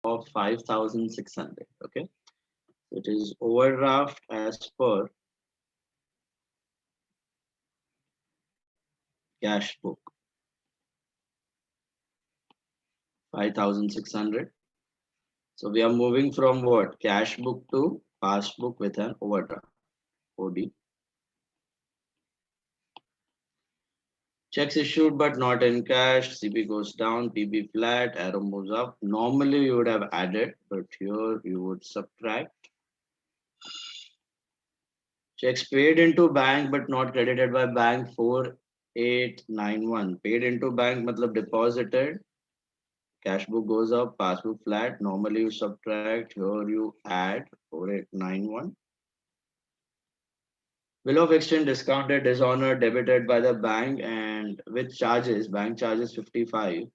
of 5,600. Okay, it is overdraft as per cash book 5,600. So we are moving from what, cash book to passbook with an overdraft, OD. Checks issued but not in cash, CP goes down, PB flat, arrow moves up. Normally you would have added, but here you would subtract. Checks paid into bank but not credited by bank 4891. Paid into bank matlab deposited. Cash book goes up, passbook flat. Normally you subtract, here you add 4891. Bill of exchange discounted, dishonored, debited by the bank and with charges, bank charges 55.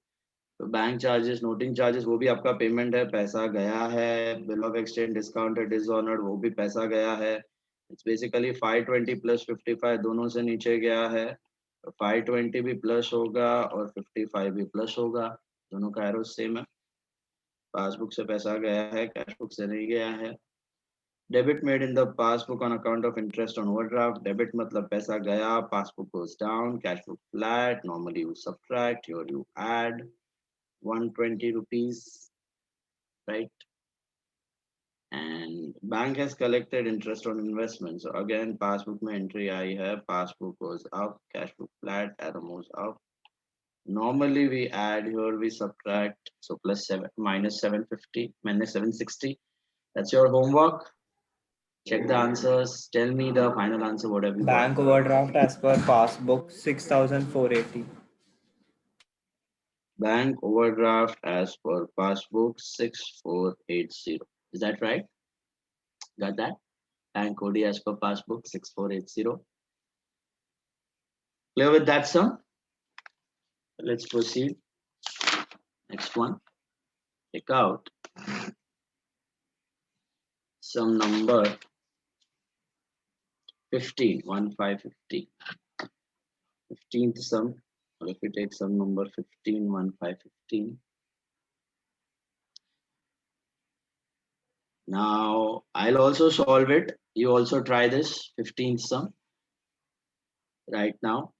तो bank charges noting charges वो भी आपका payment है, पैसा गया है. Bill of exchange discounted dishonoured वो भी पैसा गया है. इट्स बेसिकली 520 प्लस 55 दोनों से नीचे गया है. 520 भी प्लस होगा और 55 भी प्लस होगा, दोनों का एरो सेम है. पासबुक से पैसा गया है, कैश बुक से नहीं गया है. Debit made in the passbook on account of interest on overdraft. Debit मतलब पैसा गया, passbook goes down, cash book flat. Normally you subtract, here you add 120 rupees, right? And bank has collected interest on investment. So again, passbook में entry आई है, passbook goes up, cash book flat, arrow moves up. Normally we add, here we subtract, so plus 7 minus 750 minus 760. That's your homework. Check the answers. Tell me the final answer. What have you got? Bank overdraft as per passbook 6,480. Bank overdraft as per passbook 6480. Is that right? Got that? Bank OD as per passbook 6480. Clear with that, sir? Let's proceed. Next one. Take out some number 15, 1515. 15th sum. Or if we take some number 15, 1515. Now I'll also solve it. You also try this 15th sum right now.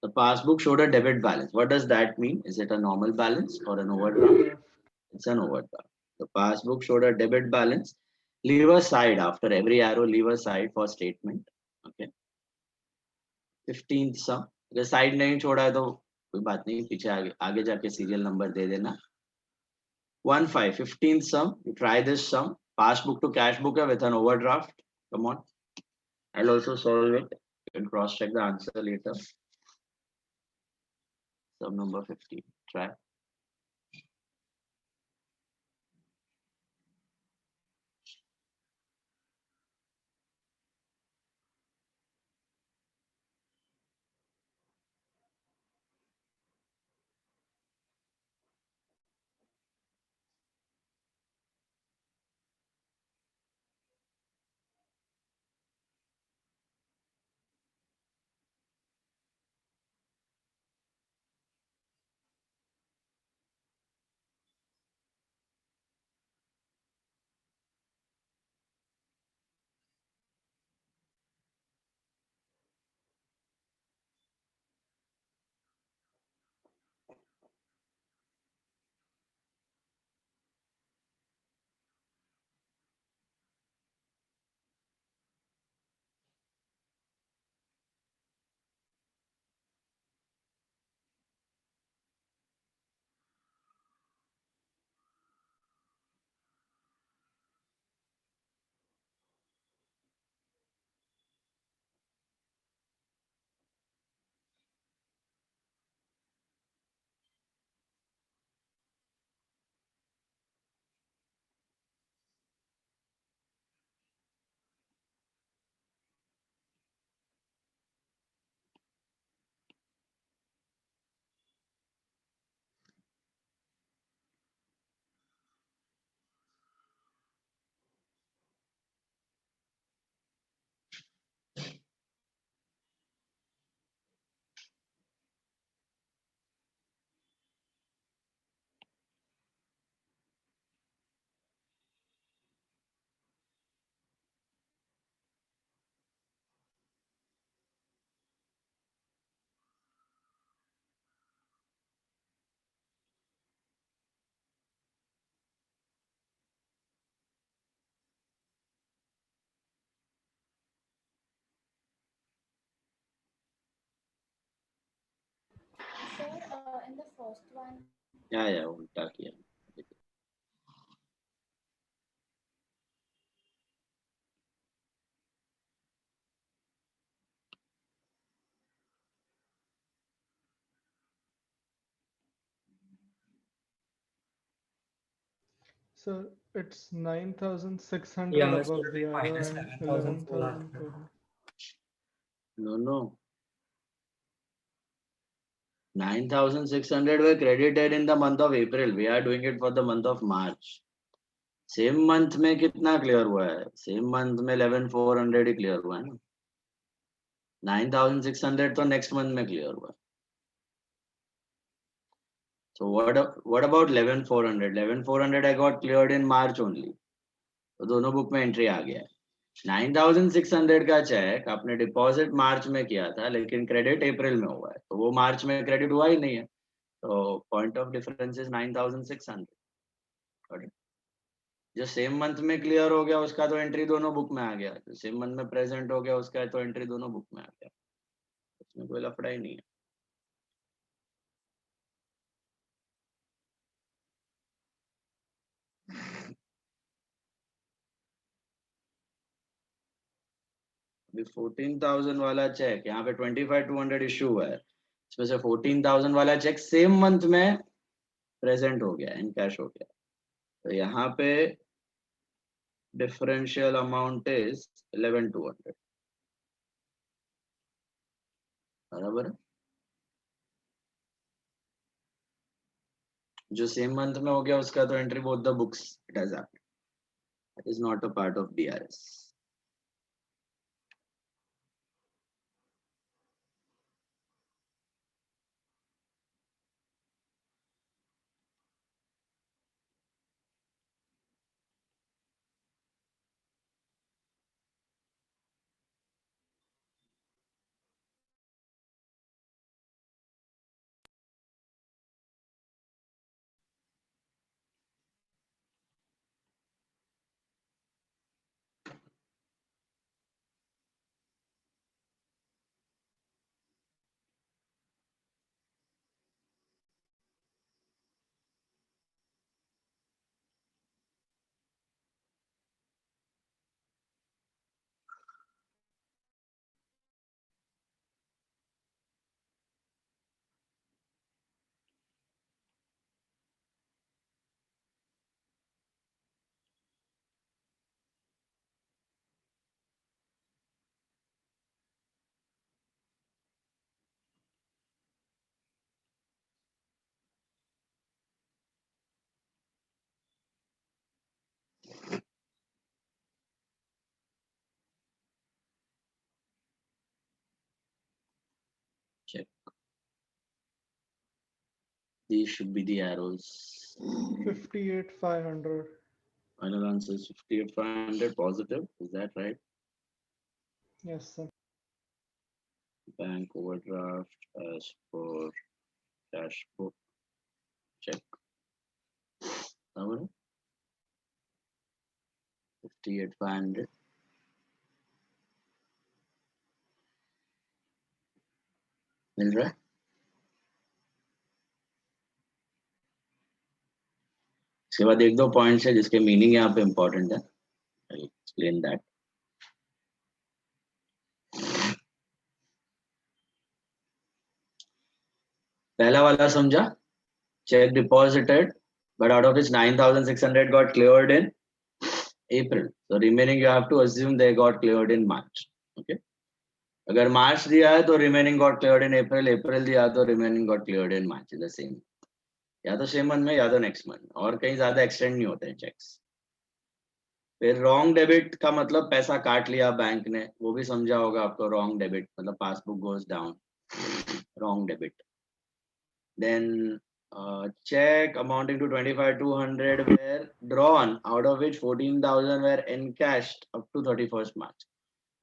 The passbook showed a debit balance. What does that mean? Is it a normal balance or an overdraft? It's an overdraft. The passbook showed a debit balance. Leave a side after every arrow, leave a side for statement. Okay. 15th sum. अगर side नहीं छोड़ा है तो कोई बात नहीं, पीछे आगे जाके सीरियल नंबर दे देना. 15th sum. You try this sum. Passbook to cash book with an overdraft. Come on. I'll also solve it. You can cross check the answer later. Sum number 15. Try. In the first one. या उल्टा किया. So it's 9,600 Yeah, above so the arrow minus and 7,400. 11,400. No. 9,600 were credited in the month of April. We are doing it for the month of March. Same month में कितना clear हुआ है? Same month में 11,400 ही clear हुआ है ना. 9,600 तो next month में क्लियर हुआ. So what about 11,400? 11,400 I got cleared in March only. तो दोनों बुक में एंट्री आ गया है. 9,600 का चेक आपने डिपॉजिट मार्च में किया था, लेकिन क्रेडिट अप्रैल में हुआ है, तो वो मार्च में क्रेडिट हुआ ही नहीं है. तो पॉइंट ऑफ डिफरेंस इज 9,600. जो सेम मंथ में क्लियर हो गया उसका तो एंट्री दोनों बुक में आ गया. जो सेम मंथ में प्रेजेंट हो गया उसका तो एंट्री दोनों बुक में आ गया. उसमें कोई लफड़ा ही नहीं है. अभी 14,000 वाला चेक यहाँ पे 25,200 इशू हुआ है. इसमें से 14,000 वाला चेक सेम मंथ में प्रेजेंट हो गया, इन कैश हो गया. तो यहाँ पे डिफरेंशियल अमाउंट इज 11,200. बराबर है. जो सेम मंथ में हो गया उसका तो entry both the books it has happened. That is not a part of DRS. Check. These should be the arrows. 58,500. Final answer is 58,500 positive. Is that right? Yes, sir. Bank overdraft as per cash book. Check. Number 58,500. मिल रहा है. इसके बाद एक दो points है जिसके meaning यहाँ पे इम्पोर्टेंट है. I'll explain that. पहला वाला समझा. Check deposited, but out of which 9,600 got cleared in April. So remaining you have to assume they got cleared in March. Okay. अगर मार्च दिया है तो रिमेनिंग गॉट क्लियर्ड इन अप्रैल. अप्रैल दिया तो remaining got cleared in March. In the same, या तो same month में या तो नेक्स्ट मंथ. और कहीं ज्यादा एक्सटेंड नहीं होते हैं चेक्स. फिर रॉन्ग डेबिट का मतलब पैसा काट लिया बैंक ने, वो भी समझा होगा आपको. रॉन्ग डेबिट मतलब passbook goes down, wrong debit. Then check amounting to 25,200 were drawn, out of which 14,000 were encashed up to 31st March.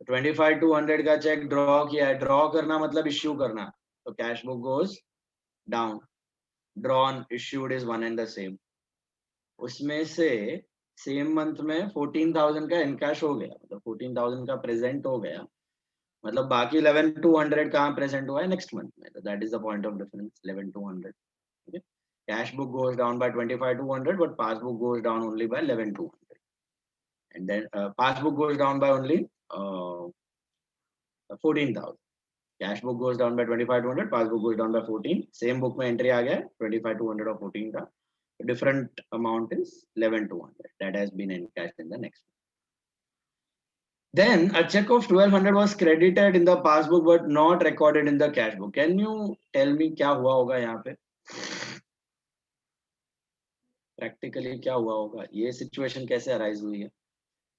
25,200 का चेक ड्रॉ किया है. ड्रॉ करना मतलब इश्यू करना. तो cash book goes down. Drawn issued is one and the same. उसमें से same month में 14,000 का इनकैश हो गया, मतलब 14,000 का प्रेजेंट हो गया. मतलब बाकी 11,200 कहाँ प्रेजेंट हुआ है नेक्स्ट मंथ में, तो that is the point of difference 11,200. Okay, cash book goes down by 25,200 but passbook goes down only by 11,200, and then passbook goes down by only 14,000. Cash book goes down by 25,200, passbook goes down by 14. Same book में entry आ गया 25,200 और 14 का. The different amount is 11,200 that has been encashed in the next one. Then a check of 1,200 was credited in the passbook but not recorded in the cash book. Can you tell me क्या हुआ होगा यहाँ पे? Practically क्या हुआ होगा? ये situation कैसे arise हुई है?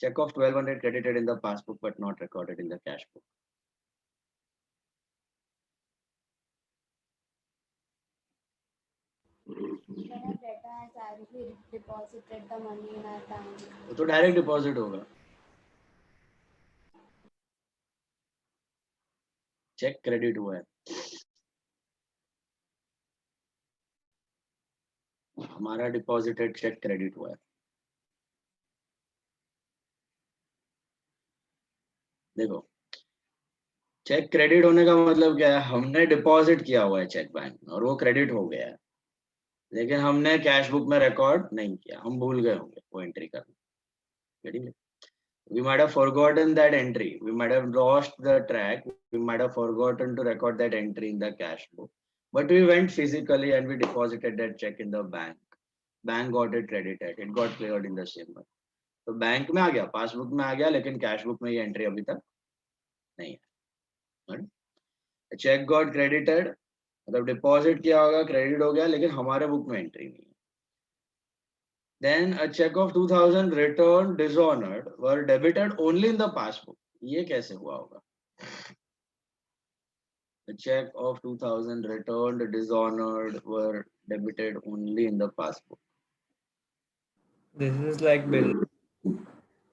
Check of 1,200 credited in the passbook but not recorded in the cash book. When a debtor has directly deposited the money in our bank. वो तो direct deposit होगा. Check credit हुआ है. हमारा डिपॉजिटेड चेक क्रेडिट हुआ है. देखो, check credit होने का मतलब क्या है? हमने डिपॉजिट किया हुआ है चेक बैंक में और वो क्रेडिट हो गया है, लेकिन हमने कैश बुक में रिकॉर्ड नहीं किया, हम भूल गए होंगे वो एंट्री करना. We might have forgotten that entry, we might have lost the track, we might have forgotten to record that entry in the cash book, but we went physically and we deposited that check in the bank. Bank got it credited, it got cleared in the same month. तो bank में आ गया, passbook में आ गया, लेकिन cash book में ये entry अभी तक नहीं है. चेक गॉट क्रेडिटेड, मतलब डिपॉजिट किया होगा, क्रेडिट हो गया, लेकिन हमारे बुक में एंट्री नहीं है. Then a check of 2,000 returned dishonored were debited only in the passbook. ये कैसे हुआ होगा? A check of 2,000 returned dishonored were debited only in the passbook. This is like bill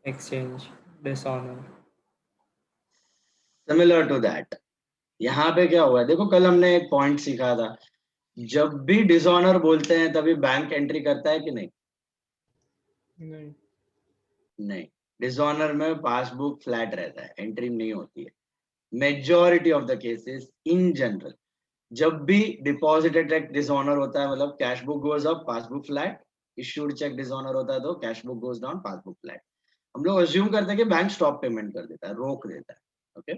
exchange, dishonor. Similar to that. यहाँ पे क्या हुआ है? देखो, कल हमने एक पॉइंट सीखा था, जब भी डिसऑनर बोलते हैं तभी बैंक एंट्री करता है कि नहीं? नहीं. नहीं, डिसऑनर में पासबुक फ्लैट रहता है, एंट्री नहीं होती है. Majority of the cases in general जब भी डिपॉजिटेड चेक डिसऑनर होता है, मतलब cash book goes up, passbook flat. Issued cheque dishonour होता है तो cash book goes down, passbook flat. हम लोग अज्यूम करते हैं कि बैंक स्टॉप पेमेंट कर देता है, रोक देता है. ओके,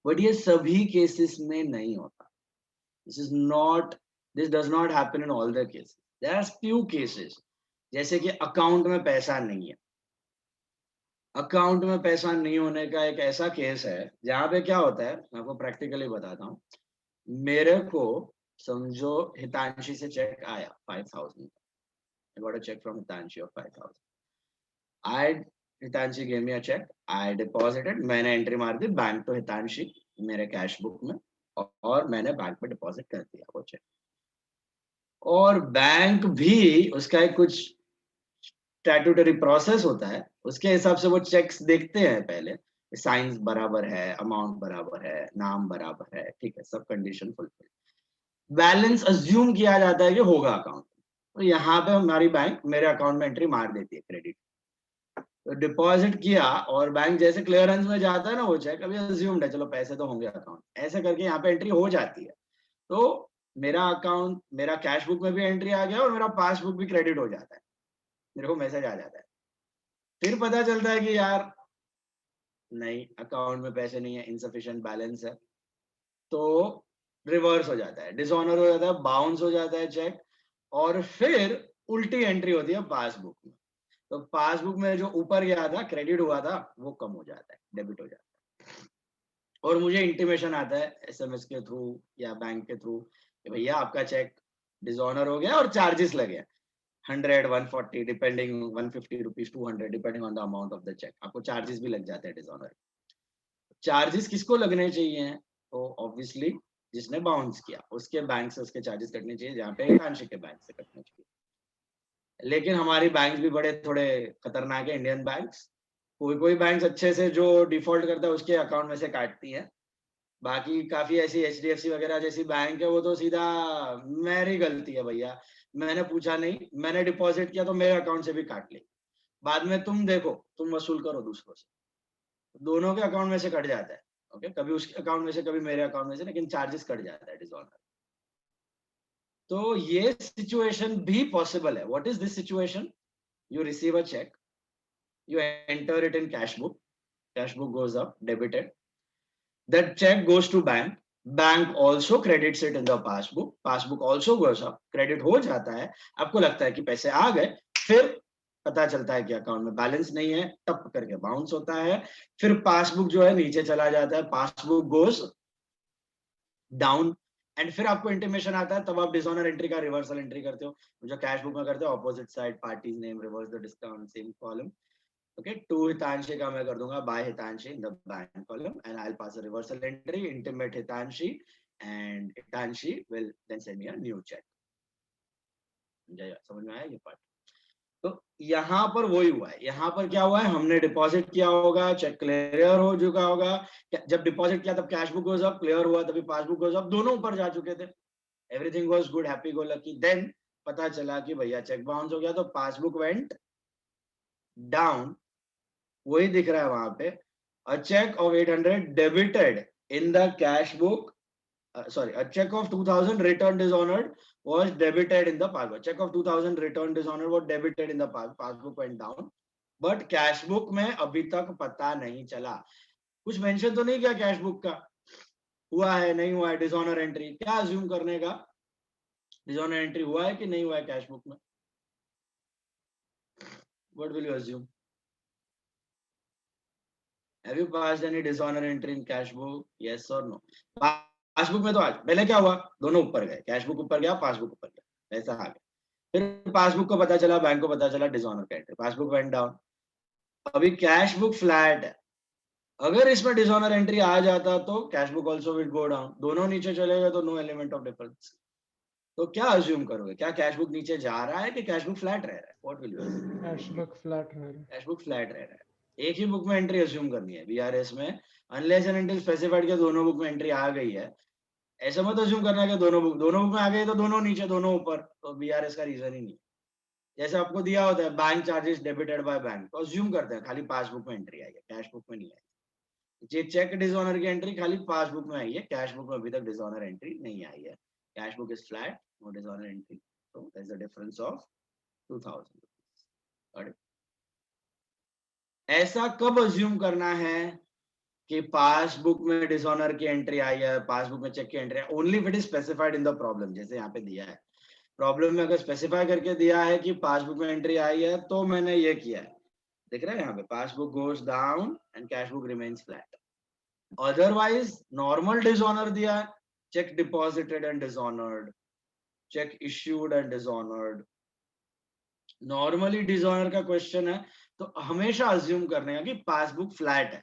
बट ये सभी केसेस में नहीं होता. This does not happen in all the cases. There are few cases, जैसे कि अकाउंट में पैसा नहीं है. अकाउंट में पैसा नहीं होने का एक ऐसा केस है जहां पे क्या होता है, मैं आपको प्रैक्टिकली बताता हूँ. मेरे को समझो हितांशी से चेक आया 5,000. I got a check from Hitanshi of 5,000. Hitanshi gave me a check. I deposited. मैंने एंट्री मार दी बैंक तो हितांशी मेरे कैश बुक में, और मैंने बैंक में डिपॉजिट कर दिया वो चेक. और बैंक भी उसका एक कुछ स्टैट्यूटरी प्रोसेस होता है, उसके हिसाब से वो चेक्स देखते हैं पहले, साइंस बराबर है, अमाउंट बराबर है, नाम बराबर है, ठीक है, सब कंडीशन फुलफिल, बैलेंस अज्यूम किया जाता है कि होगा अकाउंट. तो यहाँ पे हमारी बैंक मेरे अकाउंट में एंट्री मार देती है क्रेडिट. तो डिपॉजिट किया और बैंक जैसे क्लियरेंस में जाता है ना वो चेक, अभी अज्यूम्ड है चलो पैसे तो होंगे अकाउंट, ऐसे करके यहाँ पे एंट्री हो जाती है. तो मेरा अकाउंट, मेरा कैश बुक में भी एंट्री आ गया और मेरा पासबुक भी क्रेडिट हो जाता है, मेरे को मैसेज आ जाता है. फिर पता चलता है कि यार नहीं, अकाउंट में पैसे नहीं है, इनसफिशिएंट बैलेंस है. तो रिवर्स हो जाता है, डिसऑनर हो जाता है, बाउंस हो जाता है चेक, और फिर उल्टी एंट्री होती है पासबुक में. तो पासबुक में जो ऊपर गया था, क्रेडिट हुआ था, वो कम हो जाता है, डेबिट हो जाता है. और मुझे इंटीमेशन आता है एसएमएस के थ्रू या बैंक के थ्रू कि भैया आपका चेक डिसऑनर हो गया और चार्जेस लगे 100, 140 depending, 150 rupees, 200 depending on the amount of the cheque. आपको चार्जेस भी लग जाते हैं डिसऑनर. चार्जेस किसको लगने चाहिए? तो ऑब्वियसली जिसने बाउंस किया उसके बैंक से उसके चार्जेस कटने चाहिए, जहाँ पे हितांशी के बैंक से कटने चाहिए. लेकिन हमारी बैंक भी बड़े थोड़े खतरनाक है, इंडियन बैंक्स. कोई बैंक अच्छे से जो डिफॉल्ट करता है उसके अकाउंट में से काटती है. बाकी काफी ऐसी एचडीएफसी वगैरह जैसी बैंक है, वो तो सीधा मेरी गलती है भैया, मैंने पूछा नहीं, मैंने डिपॉजिट किया तो मेरे अकाउंट से भी काट ली, बाद में तुम देखो, तुम वसूल करो दूसरों से, दोनों के अकाउंट में से कट जाता है. ओके कभी उसके अकाउंट में से कभी मेरे अकाउंट में से, लेकिन चार्जेस कट जाता है डिसऑनर। तो ये सिचुएशन भी पॉसिबल है। What is this situation? You receive a cheque, you enter it in cash book goes up, debited, that check goes to bank also credits it in the passbook also goes up, credit हो जाता है, आपको लगता है कि पैसे आ गए, फिर पता चलता है कि अकाउंट में बैलेंस नहीं है, टप करके बाउंस होता है, फिर पासबुक जो है नीचे चला जाता है, पासबुक गोज डाउन, एंड फिर आपको इंटीमेशन आता है, तब आप डिसऑनर एंट्री का रिवर्सल एंट्री करते हो, जो कैश बुक में करते हो, opposite side parties name, reverse the discount, same column. Okay, to Hitanshi का मैं कर दूंगा by Hitanshi in the bank column, and I'll pass a reversal entry, intimate Hitanshi, and Hitanshi will then send me a new check. समझ में आया ये part? तो यहाँ पर वही हुआ है, यहाँ पर क्या हुआ है, हमने डिपॉजिट किया होगा, चेक क्लियर हो चुका होगा, जब डिपॉजिट किया तब cash book goes up, clear हुआ तभी पासबुक गोज अप, दोनों ऊपर जा चुके थे, everything was good, happy go lucky. Then पता चला कि भैया चेक बाउंस हो गया, तो पासबुक वेंट डाउन, वही दिख रहा है वहां पे, a check of 800 debited in the cash book, sorry, a check of 2000 returned dishonored was debited in the passbook, check of 2000 returned dishonored was debited in the passbook went down, but cash book में अभी तक पता नहीं चला, कुछ mention तो नहीं किया कैश बुक का, हुआ है नहीं हुआ है, डिसऑनर एंट्री, क्या अज्यूम करने का, डिसऑनर एंट्री हुआ है कि नहीं हुआ है कैश बुक में, what will you assume? Have you passed any dishonor entry in cash book? Yes or no? Passbook में तो आज पहले क्या हुआ, दोनों ऊपर गए, कैश बुक ऊपर गया, पासबुक ऊपर गया, ऐसा आ गया, फिर पासबुक को पता चला, बैंक को पता चला डिसऑनर का एंट्री, पासबुक वेंट डाउन, अभी कैश बुक फ्लैट है, अगर इसमें डिसऑनर एंट्री आ जाता तो cash book also will go down, दोनों नीचे चले गए तो नो एलिमेंट ऑफ डिफरेंस, तो क्या अज्यूम करोगे, क्या कैश बुक नीचे जा रहा है कि कैश बुक फ्लैट रह रहा है? What will you assume? Cash book flat रह रहा है। कैश बुक फ्लैट रह रहा है, एक ही बुक में एंट्री अज्यूम करनी है बीआरएस में, अनलेस एंड अनटिल स्पेसिफाइड के दोनों बुक में एंट्री आ गई है, ऐसा मत अज्यूम करना कि दोनों बुक में आ गई तो दोनों नीचे दोनों ऊपर, तो बीआरएस का रीजन ही नहीं। जैसे आपको दिया होता है bank charges debited by bank, तो अज्यूम करते हैं खाली पासबुक में एंट्री आई है, कैश बुक में नहीं आई। ये चेक डिसऑनर की एंट्री खाली पासबुक में आई है, कैश बुक में अभी तक डिसऑनर एंट्री नहीं आई है, cash book is flat, no dishonour entry, so there's a difference of 2000 rupees। ऐसा कब अज्यूम करना है कि पासबुक में डिसऑनर की एंट्री आई है, पासबुक में चेक की एंट्री है, only if it is specified in the problem, जैसे यहाँ पे दिया है प्रॉब्लम में, अगर स्पेसिफाई करके दिया है कि पासबुक में एंट्री आई है तो मैंने ये किया है, दिख रहा है यहाँ पे, passbook goes down and cash book remains flat. Otherwise normal dishonour दिया है, check deposited and dishonoured, check issued and dishonoured, normally dishonour का क्वेश्चन है, तो हमेशा अज्यूम करने का कि पासबुक फ्लैट है,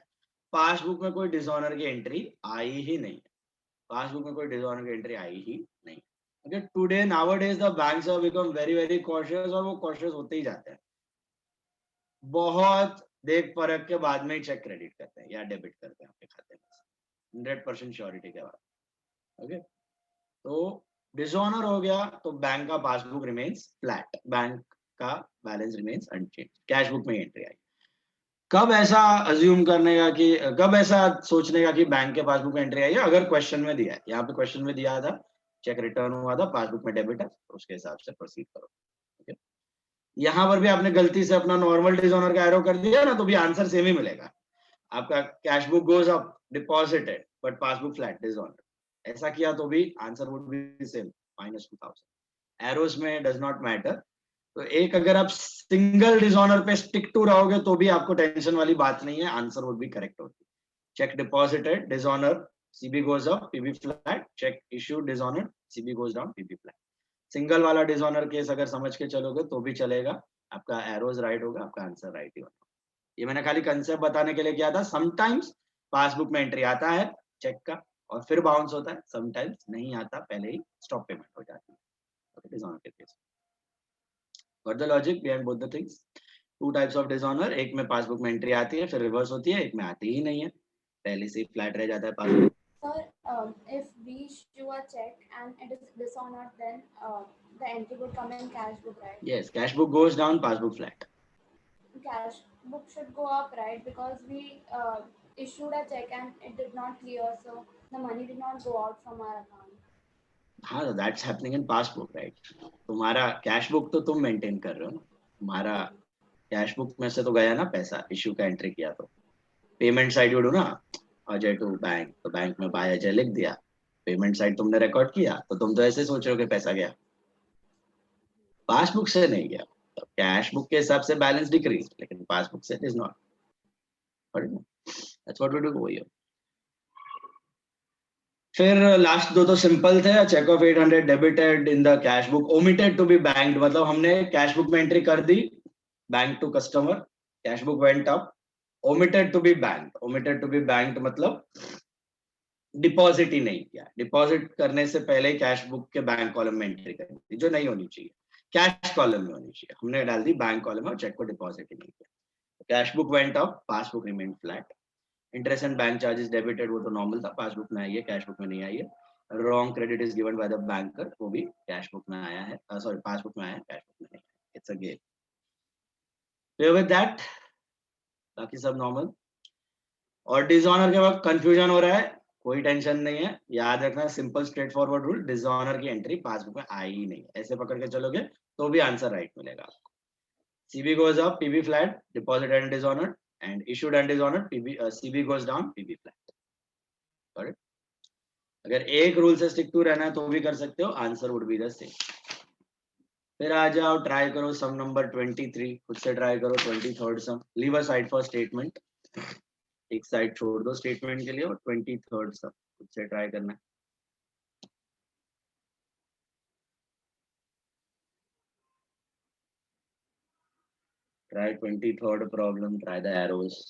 पासबुक में कोई डिसऑनर की एंट्री आई ही नहीं है, पासबुक में कोई डिसऑनर की एंट्री आई ही नहीं। Okay, today nowadays the banks have become very very cautious, और वो कॉशियस होते ही जाते हैं, बहुत देख परख के बाद में ही चेक क्रेडिट करते हैं या डेबिट करते हैं आपके खाते में 100% श्योरिटी के बाद। ओके, तो डिसऑनर हो गया तो बैंक का पासबुक रिमेन्स फ्लैट, बैंक का balance remains unchanged, cash book में एंट्री आई। कब ऐसा अज्यूम करने का कि, कब ऐसा सोचने का कि बैंक के पासबुक में एंट्री आई है, अगर क्वेश्चन में दिया है, यहाँ पे क्वेश्चन में दिया था चेक रिटर्न हुआ था, पासबुक में डेबिट है, तो उसके हिसाब से प्रोसीड करो। ओके, यहाँ पर भी आपने गलती से अपना नॉर्मल डिसऑनर का एरो कर दिया ना, तो भी आंसर सेम ही मिलेगा, आपका cash book goes up deposited but passbook flat dishonour, ऐसा किया तो भी answer would be same, -2000। Errors में डज नॉट मैटर, तो एक अगर आप सिंगल डिसऑनर पे स्टिक टू रहोगे तो भी आपको टेंशन वाली बात नहीं है, आंसर वुड बी करेक्ट होती। Cheque deposited dishonour, CB goes up, PB flat, cheque issued dishonour, CB goes down, PB flat. Single वाला डिसऑनर केस अगर समझ के चलोगे तो भी चलेगा, आपका एरोज राइट होगा, आपका आंसर राइट ही होगा। ये मैंने खाली कंसेप्ट बताने के लिए किया था, समटाइम्स पासबुक में एंट्री आता है चेक का और फिर बाउंस होता है, समटाइम्स नहीं आता, पहले ही स्टॉप पेमेंट हो जाती है डिसऑनर के case. Got the logic behind both the things? Two types of dishonor, एक में पासबुक में एंट्री आती है फिर रिवर्स होती है, एक में आती ही नहीं है, पहले से ही फ्लैट रह जाता है passbook. Sir, if we issue a check and it is dishonored, then the entry would come in cash book, right? Yes, cash book goes down, passbook flat. Cash book should go up, right? Because we issued a check and it did not clear, so the money did not go out from our account. हाँ, that's happening in passbook, right? तुम्हारा cash book तो तुम maintain कर रहे हो ना, तुम्हारा cash book में से तो गया ना पैसा, इश्यू का एंट्री किया तो पेमेंट साइड जोड़ो ना, अजय टू बैंक, तो बैंक में बाय अजय लिख दिया, पेमेंट साइड तुमने रिकॉर्ड किया, तो तुम तो ऐसे सोच रहे हो कि पैसा गया, पासबुक से नहीं गया। तो कैश बुक के हिसाब से बैलेंस डिक्रीज, लेकिन पासबुक से it is not. That's what we do here. फिर लास्ट दो तो सिंपल थे, check of 800 debited in the cash book omitted to be banked, मतलब हमने कैश बुक में एंट्री कर दी, bank to customer, cash book went up, omitted to be banked, omitted to be banked मतलब deposit ही नहीं किया, डिपॉजिट करने से पहले कैश बुक के बैंक कॉलम में एंट्री करनी थी, जो नहीं होनी चाहिए, कैश कॉलम में होनी चाहिए, हमने डाल दी बैंक कॉलम में और चेक को डिपॉजिट ही नहीं किया। Cash book went up, passbook remain flat, interest and bank charges debited, वो तो नॉर्मल था, पासबुक में आई है, कैश बुक में नहीं आई है। Wrong credit is given by the banker, वो भी कैश बुक में आया है, सॉरी पासबुक में आया है, कैश बुक में नहीं आया, it's a game with that, बाकी सब नॉर्मल। और डिसऑनर के वक्त कंफ्यूजन हो रहा है, कोई टेंशन नहीं है, याद रखना simple straight forward rule, dishonour की एंट्री पासबुक में आई ही नहीं, ऐसे पकड़ के चलोगे तो भी आंसर राइट मिलेगा आपको। CB goes up, PB flat, deposit and dishonored, and issued and dishonored, CB goes down, PB flat. Got it? अगर एक रूल से स्टिक टू रहना है तो भी कर सकते हो, answer would be the same. फिर आ जाओ, ट्राई करो सम नंबर 23, खुद से ट्राई करो 23rd sum, leave a side for statement, एक साइड छोड़ दो स्टेटमेंट के लिए, और 23rd सम खुद से ट्राई करना है। Try 23rd problem, try the arrows.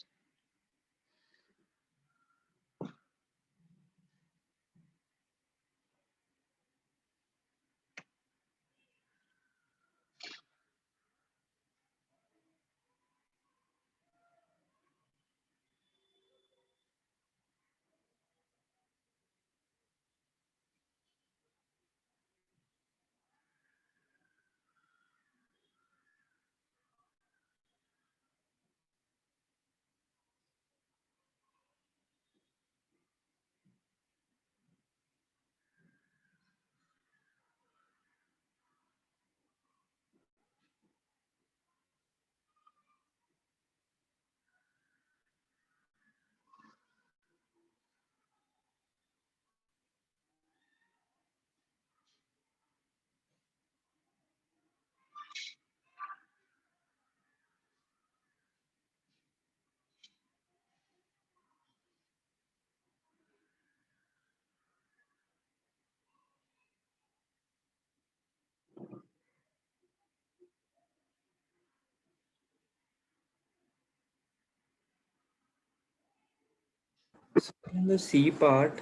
In the C part,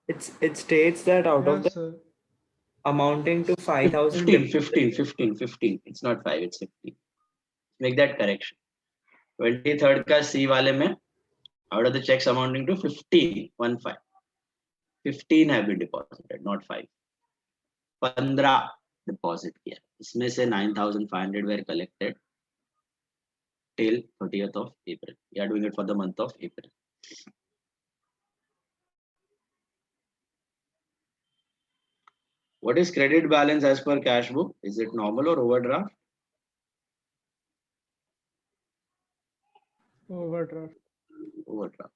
it states that out of Yes, the sir. amounting to 5,000 15. It's not 5, it's 15. Make that correction. 23rd का C वाले में, out of the checks amounting to 15, 15 have been deposited, not 5. 15 deposit किया, इसमें से 9,500 were collected till 30th of April. We are doing it for the month of April. What is credit balance as per cash book? Is it normal or overdraft? Overdraft. Overdraft.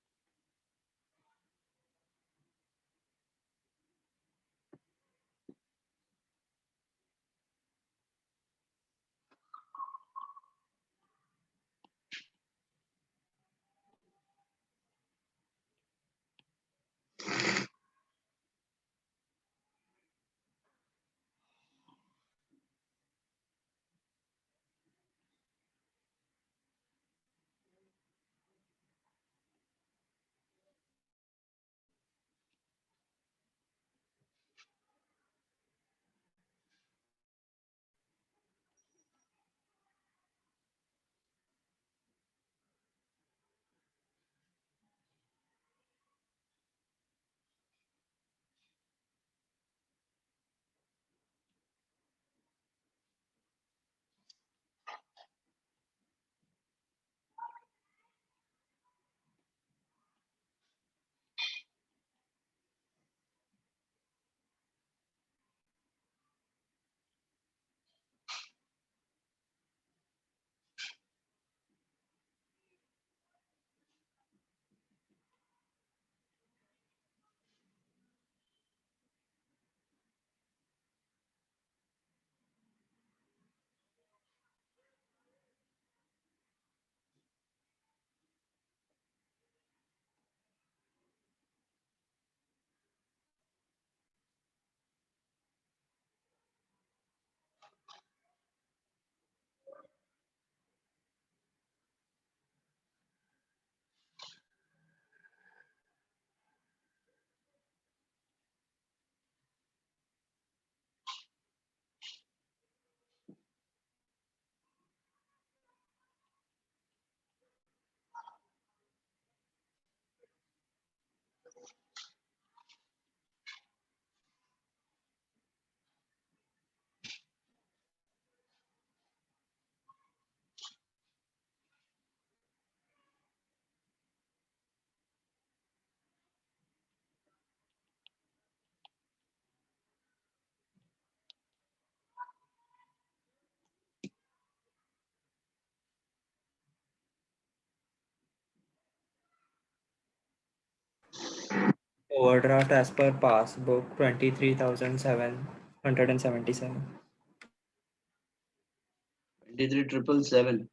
Overdraft as per passbook 23,777. 23,777.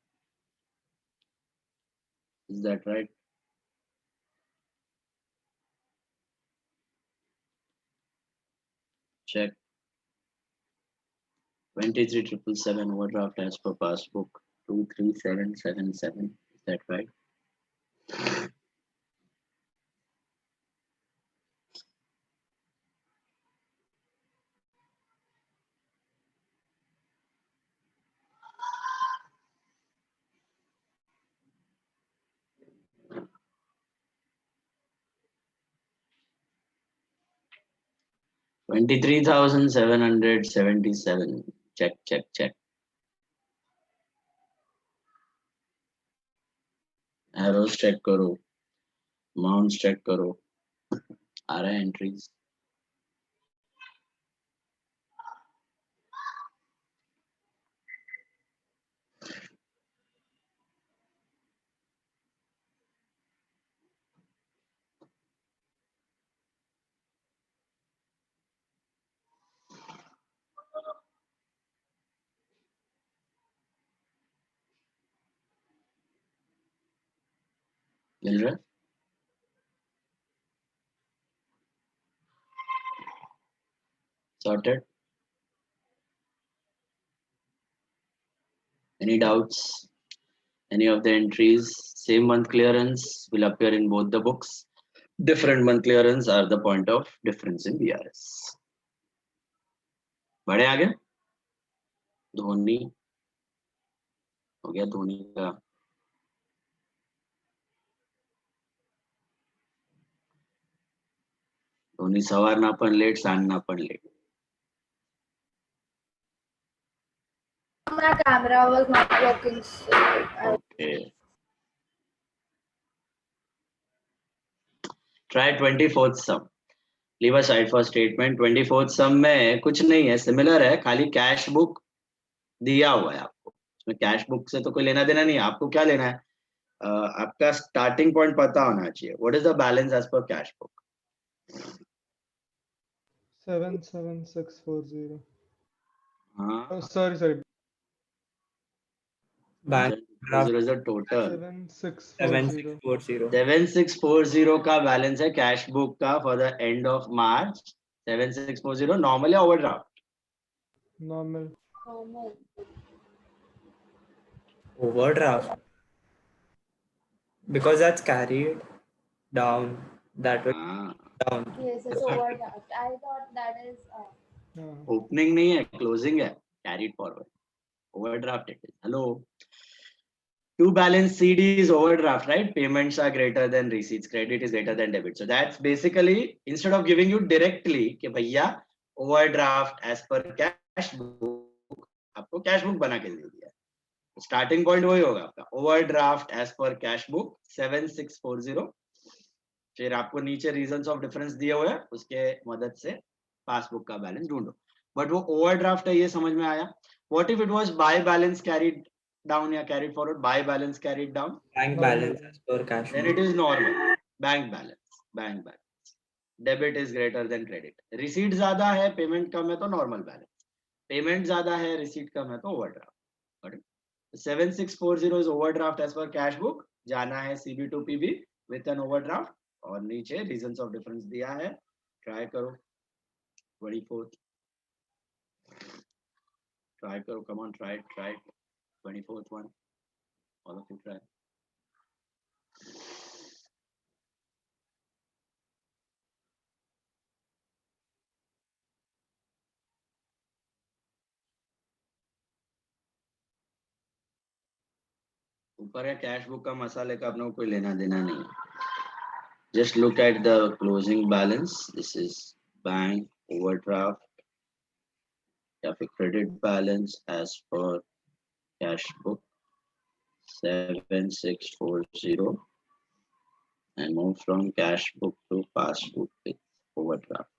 Is that right? Check. 23,777 overdraft as per passbook 23777. Is that right? $23,777. Check, check, check. Arrows check करो, amounts check करो, आ रहा है entries. मिल रहा है? Sorted? Any doubts? Any of the entries? Same month clearance will appear in both the books. Different month clearance are the point of difference in BRS. बढ़े आगे? धोनी हो गया धोनी का. धोनी सवारना पण लेट, सांडना पण late. My camera was not working, so Okay. Try 24th sum. Leave aside for statement. 24th sum में कुछ नहीं है, सिमिलर है, खाली कैश बुक दिया हुआ है आपको. इसमें कैश बुक से तो कोई लेना देना नहीं है. आपको क्या लेना है? आपका स्टार्टिंग पॉइंट पता होना चाहिए. What is the balance as per cash book? 77640. हाँ, Oh, sorry. Bank draft 0 is the total. 7640. 7640. 7640 का बैलेंस है कैश बुक का for the end of March. 7640 normal या overdraft? Normal. normal. Overdraft. Because that's carried down. That way हाँ, down. Yes, it's overdraft. I thought that is opening नहीं है, closing है. Carried forward. Overdraft it is. Hello. To balance CD is overdraft, right? Payments are greater than receipts. Credit is greater than debit. So that's basically instead of giving you directly कि भैया overdraft as per cash book, आपको cash book बना के दे दिया. Starting point वही होगा आपका. Overdraft as per cash book 7640. फिर आपको नीचे reasons of difference दिए हुए हैं, उसके मदद से पासबुक का बैलेंस ढूंढो. बट वो ओवरड्राफ्ट है, ये समझ में आया. What if it was buy balance carried down या carried forward? Buy balance carried down, Bank Normal. balance as per cash then book. it is normal. Bank balance. Debit is greater than credit. Receipt ज्यादा है, payment कम है तो normal balance. Payment ज्यादा है, receipt कम है तो overdraft. Got it? 7640 is overdraft as per cash book. जाना है CB to PB with an overdraft. और नीचे reasons of difference दिया है. Try करो. 24th. Try करो. Come on, try it. 24th one. All of you try. ऊपर है कैश बुक का मसाले का अपने को कोई लेना देना नहीं है. Just look at the closing balance. This is bank overdraft या फिर credit balance as per cash book 7640 and move from cash book to passbook with overdraft.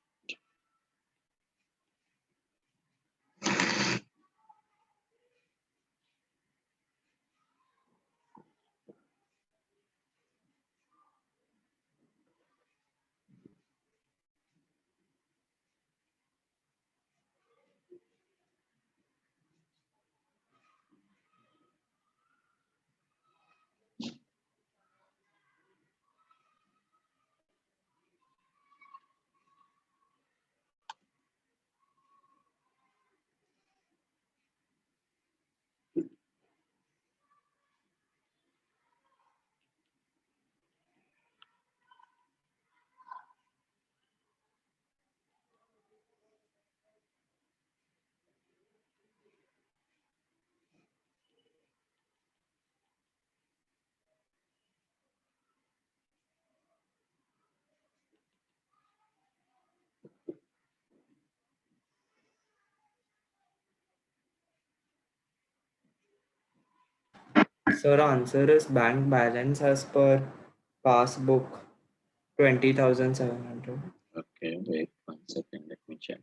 Sir, answer is bank balance as per passbook 20,700. Okay, wait 1 second, let me check.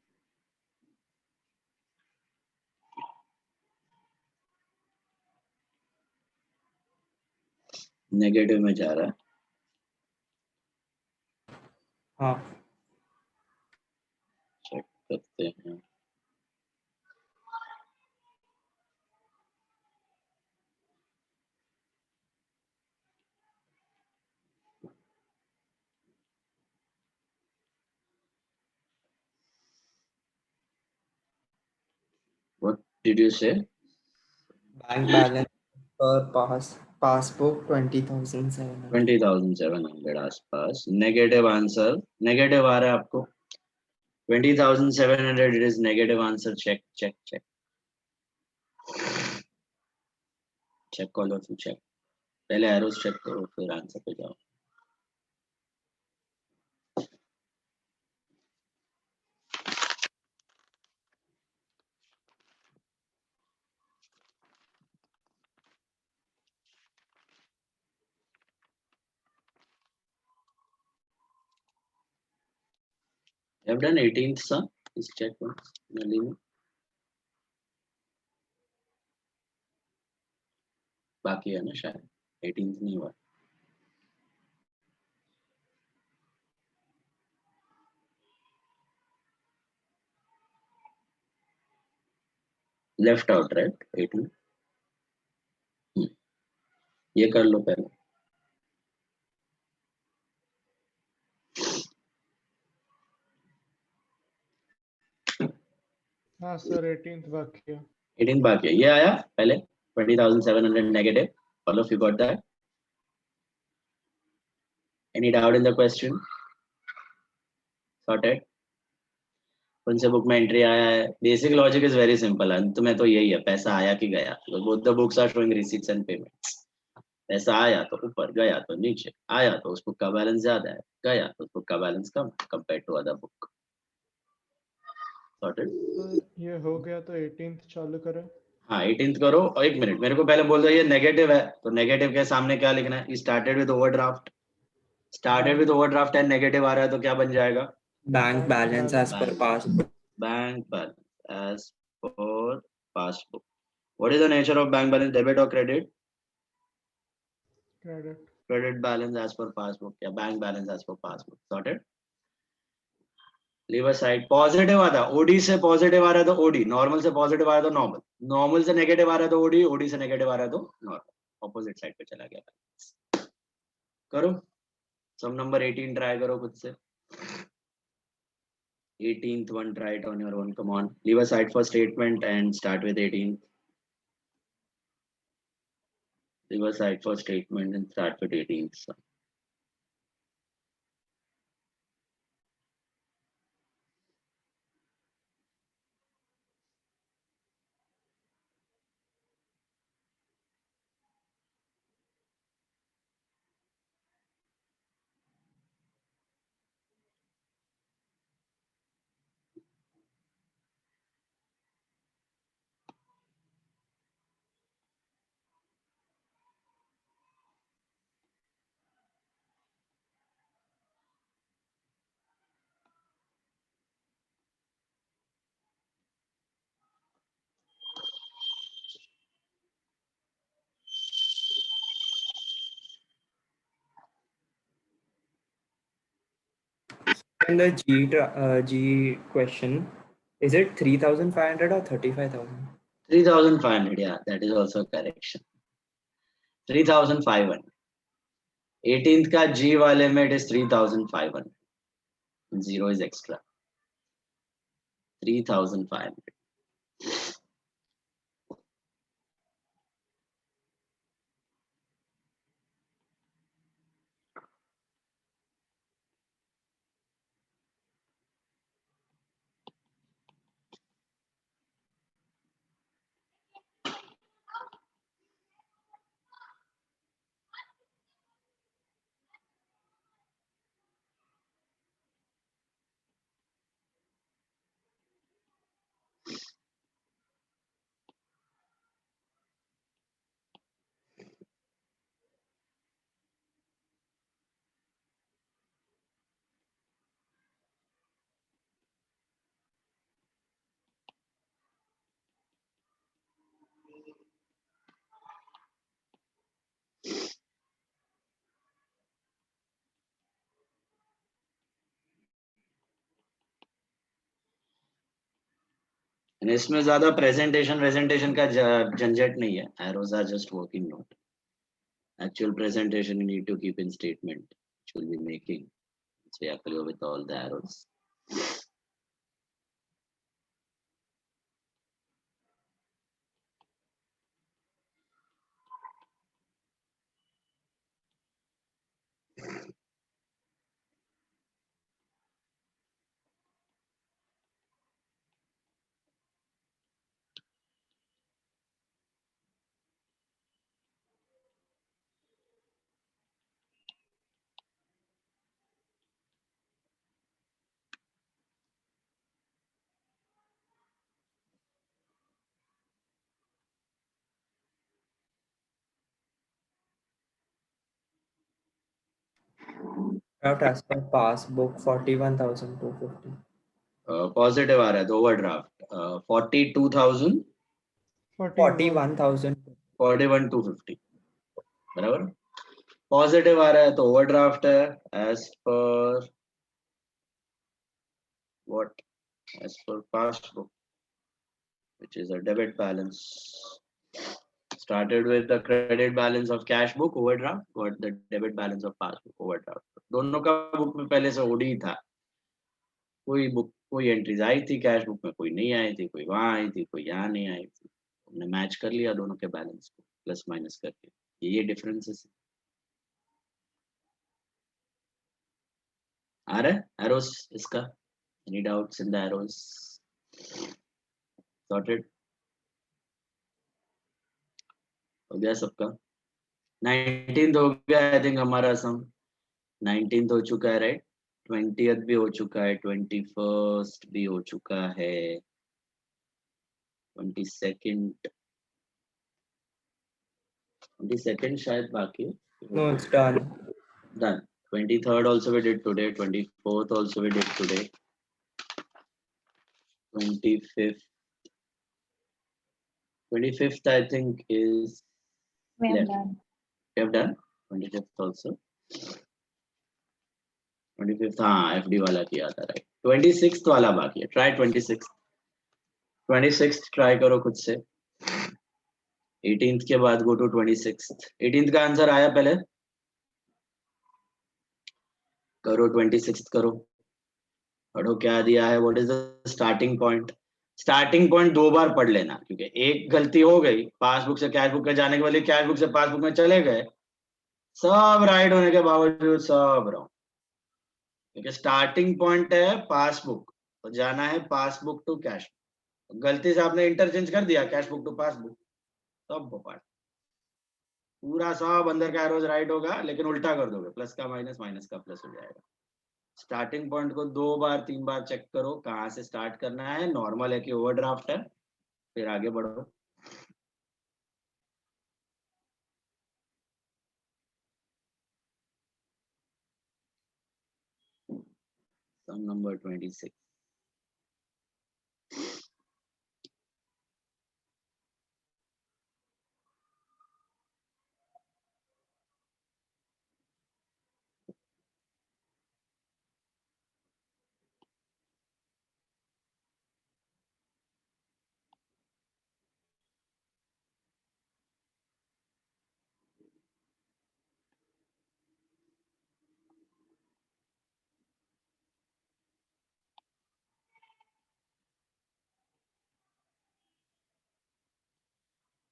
Negative में जा रहा है. हाँ. Check करते हैं. What did you say? Bank balance per passbook 20,700. 20,700 आसपास. Negative answer. Negative आ रहा है आपको. 20,700 it is negative answer. Check, check, check. Check all of you check. पहले एरोस चेक करो फिर आंसर पे जाओ. You have done 18th sir. Please check once. Nalini. बाकी है ना शायद. 18th नहीं हुआ. Left out right 18. ये कर लो पहले. हाँ सर 18th वाक्य 18th बाकी है. ये आया पहले 20,700 negative. All of you got that? Any doubt in the question? Sorted. कौन से बुक में एंट्री आया है? Basic logic is very simple. अंत में तो यही है, पैसा आया कि गया. Both the books are showing receipts and payments. पैसा आया तो ऊपर, गया तो नीचे. आया तो उस बुक का बैलेंस ज्यादा है, गया तो उस बुक का बैलेंस कम compare to other book. Sorted. Sir ये हो गया तो 18th चालू करें. हाँ 18th करो. और 1 मिनट मेरे को पहले बोल दो ये नेगेटिव है तो नेगेटिव के सामने क्या लिखना है? Started with overdraft. Started with overdraft and negative आ रहा है तो क्या बन जाएगा? Bank balance as per passbook. Bank balance as per passbook. What is the nature of bank balance? Debit or credit? Credit. Credit balance as per passbook या bank balance as per passbook. Sorted. लीवर side positive आता है. OD से positive आ रहा है तो OD. Normal से पॉजिटिव आ रहा है तो नॉर्मल. नॉर्मल से नेगेटिव आ रहा है तो ओडी. ओडी से नेगेटिव आ रहा है तो नॉर्मल. ऑपोजिट साइड पे चला गया. करो. सम नंबर 18 ट्राई करो खुद से. 18th one, try it on your own. Come on, leave a side for statement and start with 18th. Leave a side for statement and start with 18th. So. In the G question, is it 3,500 or 35,000? 3,500. Yeah, that is also a correction. 3,500. 18th का G वाले में it is 3,500. Zero is extra. 3,500. And इसमें ज्यादा presentation का झंझट नहीं है. Arrows are just working note. Actual presentation you need to keep in statement, which will be making. So you are clear with all the arrows. Draft as per passbook 41,250. Positive आ रहा है तो overdraft 42,000 41,000. 41,250 बराबर. Positive आ रहा है तो overdraft है as per what, as per passbook, which is a debit balance. Started with the credit balance of cash book overdraft, got the debit balance of passbook overdraft. दोनों का बुक में पहले से ओडी था. कोई एंट्रीज आई थी cash book में, कोई नहीं आई थी, कोई वहां आई थी, कोई यहाँ नहीं आई थी. हमने मैच कर लिया दोनों के बैलेंस को प्लस माइनस करके. ये डिफरेंसेस आ रहा है. एरोस इसका any doubts in the arrows? Sorted हो गया सबका. 19th हो गया आई थिंक हमारा सम. 19th हो चुका है राइट. 20th भी हो चुका है, 21st भी हो चुका है, 22nd शायद बाकी है. No, it's done. Done. 23rd also we did today. 24th also we did today. 25th I think is We have left. done. We have done 25th also. 25th हाँ FD वाला किया था राइट. 26th वाला बाकी है. Try 26th. 26th try करो खुद से. 18th के बाद go to 26th. 18th का आंसर आया पहले करो. 26th करो. पढ़ो क्या दिया है. What is the starting point. Starting point 2 बार पढ़ लेना क्योंकि एक गलती हो गई. पासबुक से कैश बुक पे जाने के बदले कैश बुक से पासबुक में चले गए. सब राइट होने के बावजूद सब रॉन्ग. क्योंकि स्टार्टिंग पॉइंट है पासबुक तो जाना है पासबुक टू कैश. गलती से आपने इंटरचेंज कर दिया कैश बुक टू पासबुक, सब भोपाल. पूरा सब अंदर का एरोज राइट होगा लेकिन उल्टा कर दोगे. प्लस का माइनस, माइनस का प्लस हो जाएगा. स्टार्टिंग पॉइंट को 2 बार 3 बार चेक करो कहाँ से स्टार्ट करना है. नॉर्मल है कि ओवरड्राफ्ट है, फिर आगे बढ़ो. सम number 26.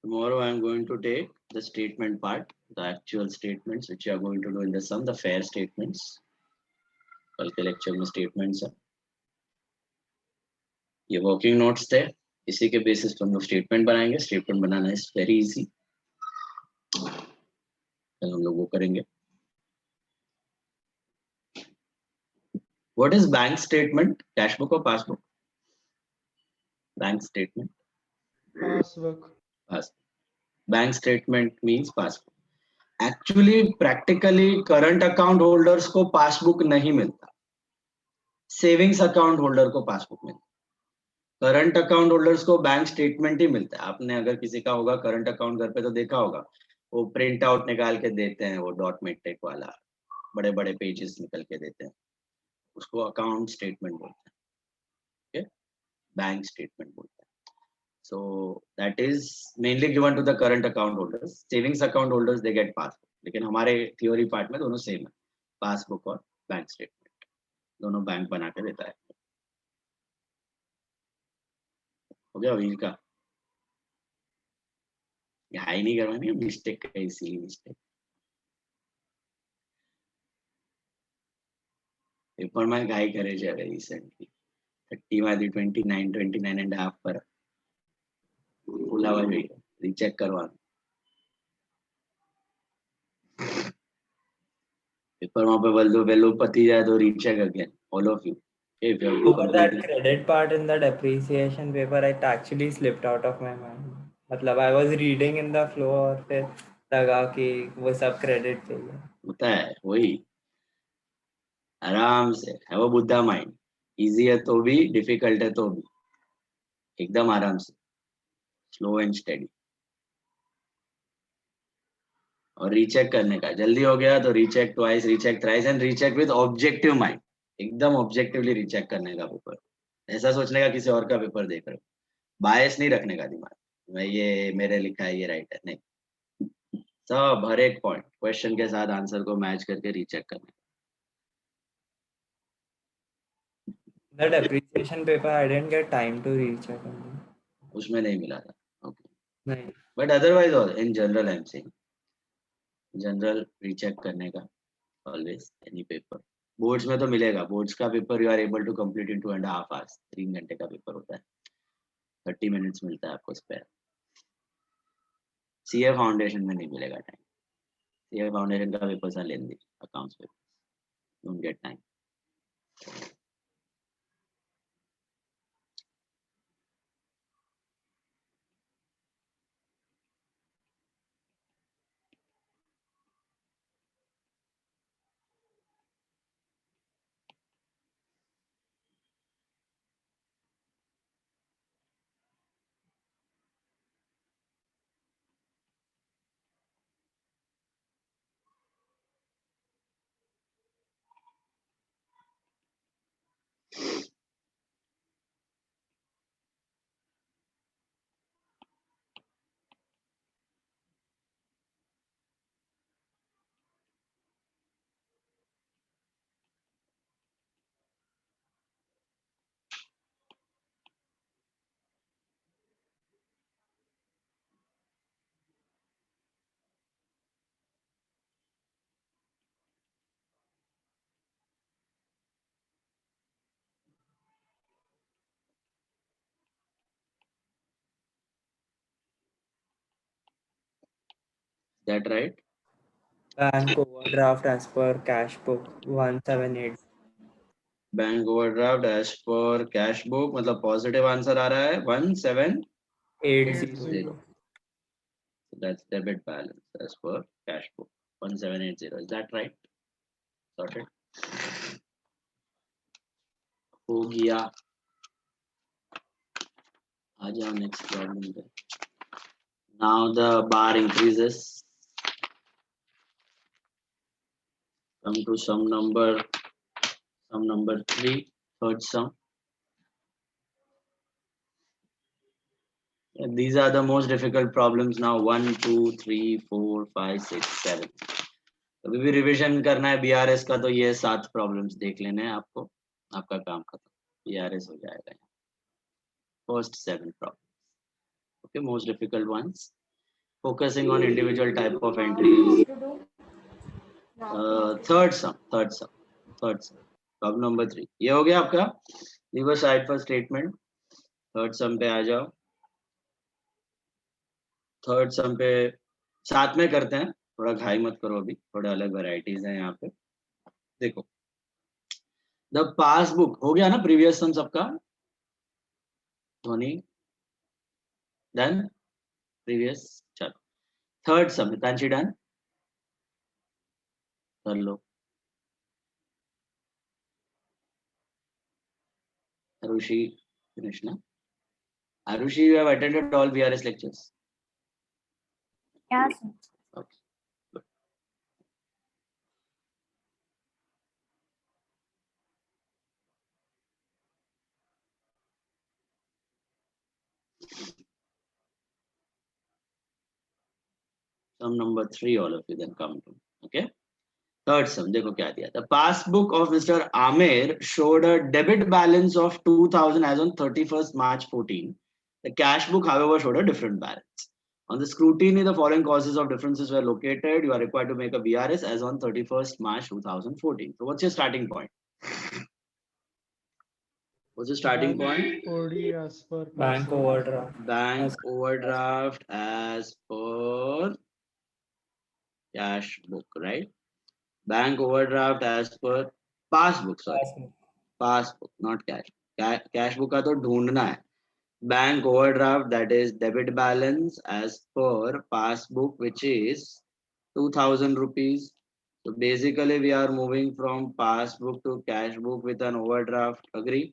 Tomorrow I am going to take the statement part, the actual statements which you are going to do in the sum, the fair statements. कल के लेक्चर में स्टेटमेंट्स है. ये वर्किंग नोट्स थे, इसी के बेसिस पर हम लोग स्टेटमेंट बनाएंगे. Statement banana is very easy. कल हम लोग वो करेंगे. What is bank statement? Cash book or passbook? Bank statement. Passbook. Pass. Bank statement means passbook. Actually, practically, current account holders को passbook नहीं मिलता. सेविंग्स अकाउंट होल्डर को पासबुक मिलता. करंट अकाउंट होल्डर्स को बैंक स्टेटमेंट ही मिलता है. आपने अगर किसी का होगा करंट अकाउंट घर पे तो देखा होगा, वो प्रिंट आउट निकाल के देते हैं, वो डॉट मेट्रिक वाला बड़े बड़े पेजेस निकल के देते हैं, उसको अकाउंट स्टेटमेंट बोलते हैं. बैंक स्टेटमेंट बोलते हैं. So that is mainly given to the current account holders. Savings account holders they get passbook. लेकिन हमारे theory part में दोनों same है, पासबुक और बैंक स्टेटमेंट दोनों बैंक बना के देता है. हो गया वीर का? घाई नहीं करवानी, मिस्टेक का इसीलिए मिस्टेक. पेपर में घाई करे છે recently 30 માંથી 29 પર બોલાવા જોઈએ, રીચેક કરવાનું. પેપરમાં વહેલું પતી જાય તો recheck again all of you. If you have to Over that complete credit part in the depreciation paper, it actually slipped out of my mind. मतलब I was reading in the flow और फिर लगा कि वो सब credit चाहिए. होता है वही, आराम से है वो बुद्धा माइंड. इजी है तो भी, डिफिकल्ट है तो भी, एकदम आराम से, स्लो एंड स्टेडी. और रीचेक करने का जल्दी हो गया तो recheck twice, recheck thrice and recheck with objective mind. एकदम ऑब्जेक्टिवली रीचेक करने का पेपर. ऐसा सोचने का किसी और का पेपर देख रहे हो, बायस नहीं रखने का दिमाग मैं ये मेरे लिखा है ये राइट है, नहीं. सब हर एक पॉइंट क्वेश्चन के साथ आंसर को मैच करके रीचेक करने. The depreciation paper, I didn't get time to recheck. उसमें नहीं मिला था. ओके, नहीं. But otherwise in general I am saying general recheck करने का ऑलवेज एनी पेपर. बोर्ड्स में तो मिलेगा, बोर्ड्स का paper you are able to complete in 2.5 hours. 3 घंटे का पेपर होता है, 30 मिनट्स मिलता है आपको स्पेयर. सीए फाउंडेशन में नहीं मिलेगा टाइम. सीए फाउंडेशन का पेपर सा लेंदी accounts paper, don't get time. That right? Bank overdraft as per cash book 178. Bank overdraft as per cash book, मतलब पॉजिटिव आंसर आ रहा है 1780. 80. That's debit balance as per cash book 1780. Is that right? Sorted. हो गया. आ जाओ next problem पे. Now the bar increases. Come to sum number 3, third sum. And these are the most difficult problems now. 1, 2, 3, 4, 5, 6, 7. अभी भी revision करना है BRS का, तो ये 7 प्रॉब्लम्स देख लेने हैं आपको, आपका काम खत्म. बीआरएस हो जाएगा. First 7 problems. Okay, most difficult ones. Focusing on individual type of entries. To do now. Third sum. Problem number 3. ये हो गया आपका. Leave aside for statement. Third sum पे आ जाओ. Third sum पे साथ में करते हैं, थोड़ा घाई मत करो, अभी थोड़े अलग वेराइटीज हैं यहाँ पे. देखो, द पासबुक हो गया ना, प्रीवियस सम सबका. Dhoni done, previous. चलो थर्ड सम हितांशी डन कर लो. Arushi finish na? Arushi, you have attended all VRS lectures? Yes. Okay. Good. Sum number 3, all of you then come to. Okay. Third sum, देखो क्या दिया. The passbook of Mr. Amir showed a debit balance of 2000 as on 31st March 14. The cash book, however, showed a different balance. On the scrutiny, the following causes of differences were located. You are required to make a VRS as on 31st March 2014. So what's your starting point? What's the starting point? OD as per Bank passbook. overdraft. Bank overdraft as per cash book, right? Bank overdraft as per passbook, sorry. Passbook. Passbook, not cash. Cash book का तो ढूंढना है. Bank overdraft, that is debit balance as per passbook, which is 2000 rupees. So basically we are moving from passbook to cash book with an overdraft. Agree?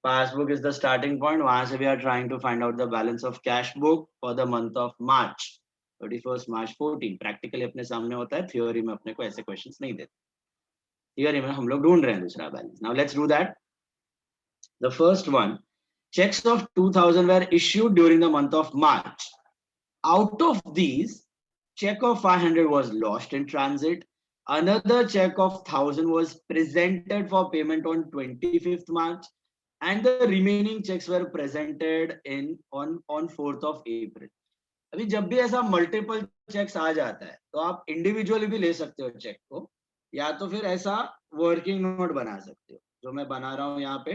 Passbook is the starting point. वहां से we are trying to find out the balance of cash book for the month of March 31st March 14. Practically अपने सामने होता है, theory में अपने को ऐसे questions नहीं देते. Theory में हम लोग ढूंढ रहे हैं दूसरा balance. Now let's do that. The first one, checks of 2000 were issued during the month of March. Out of these, check of 500 was lost in transit. Another check of 1000 was presented for payment on 25th March, and the remaining checks were presented on 4th of April. अभी जब भी ऐसा multiple checks आ जाता है तो आप individually भी ले सकते हो चेक को, या तो फिर ऐसा वर्किंग नोट बना सकते हो जो मैं बना रहा हूँ यहाँ पे.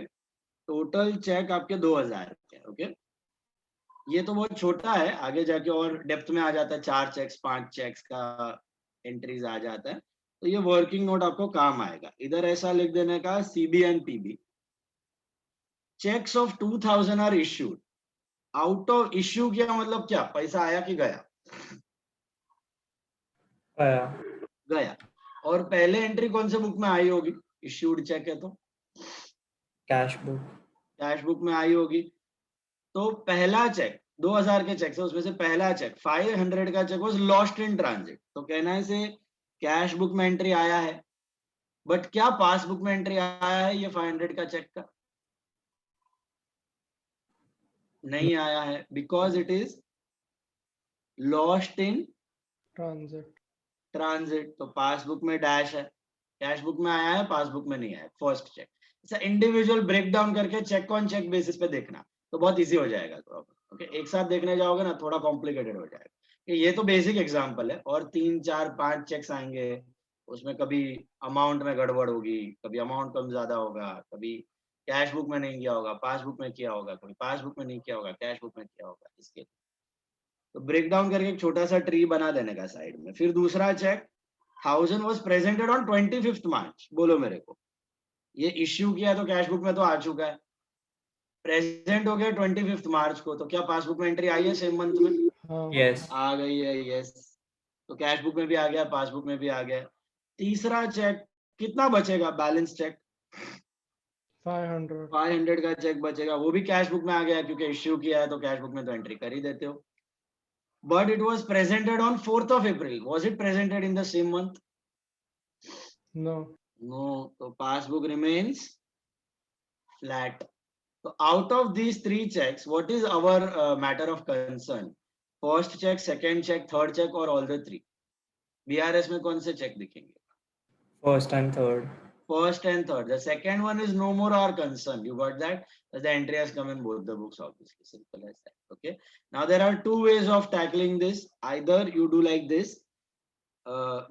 टोटल चेक आपके 2000 के. ओके, ये तो बहुत छोटा है, आगे जाके और डेप्थ में आ जाता है, 4 चेक्स 5 चेक्स का एंट्रीज आ जाता है, तो ये वर्किंग नोट आपको काम आएगा. इधर ऐसा लिख देने का CB and PB. Cheques of 2000 are issued. Out of issue किया मतलब क्या, पैसा आया कि गया? गया. और पहले एंट्री कौन से बुक में आई होगी? इश्यूड चेक है तो कैश बुक. कैश बुक में आई होगी. तो पहला चेक 2000 के चेक से, उसमें से पहला चेक 500 का cheque was lost in transit. तो कहना है से कैश बुक में एंट्री आया है, बट क्या पासबुक में एंट्री आया है ये 500 का चेक का? नहीं आया है, because it is lost in Transit. Transit. तो पासबुक में डैश है, कैश बुक में आया है, पासबुक में नहीं आया. First cheque. ऐसा इंडिविजुअल ब्रेक डाउन करके चेक ऑन चेक बेसिस पे देखना तो बहुत इजी हो जाएगा प्रॉब्लम. ओके, एक साथ देखने जाओगे ना थोड़ा कॉम्प्लिकेटेड हो जाएगा. ये तो बेसिक एग्जांपल है, और 3 4 5 चेक्स आएंगे, उसमें कभी अमाउंट में गड़बड़ होगी, कभी अमाउंट कम ज्यादा होगा, कभी कैश बुक में नहीं किया होगा, पासबुक में किया होगा, कभी पासबुक में नहीं किया होगा, कैश बुक में किया होगा. इसके तो ब्रेक डाउन करके एक छोटा सा ट्री बना देने का साइड में. फिर दूसरा cheque 1000 was presented on 25th March. बोलो मेरे को, ये इश्यू किया तो कैश बुक में तो आ चुका है, प्रेजेंट हो गया 25th मार्च को, तो क्या पासबुक में एंट्री आई है सेम मंथ में? हाँ. यस. आ गई है. यस. तो कैश बुक में भी आ गया, पासबुक में भी आ गया. तीसरा चेक कितना बचेगा? Balance check 500. 500 का चेक बचेगा, वो भी कैश बुक में आ गया क्योंकि इश्यू किया है तो कैश बुक में तो एंट्री कर ही देते हो. But it was presented on 4th of April. Was it presented in the same month? No. No. तो passbook remains flat. So out of these 3 checks, what is our matter of concern? First check, second check, third check, or all the 3? BRS में कौन से check दिखेंगे? First and third. First and third. The second one is no more our concern. You got that? The entry has come in both the books, obviously. Simple as that. Okay. Now there are 2 ways of tackling this. Either you do like this,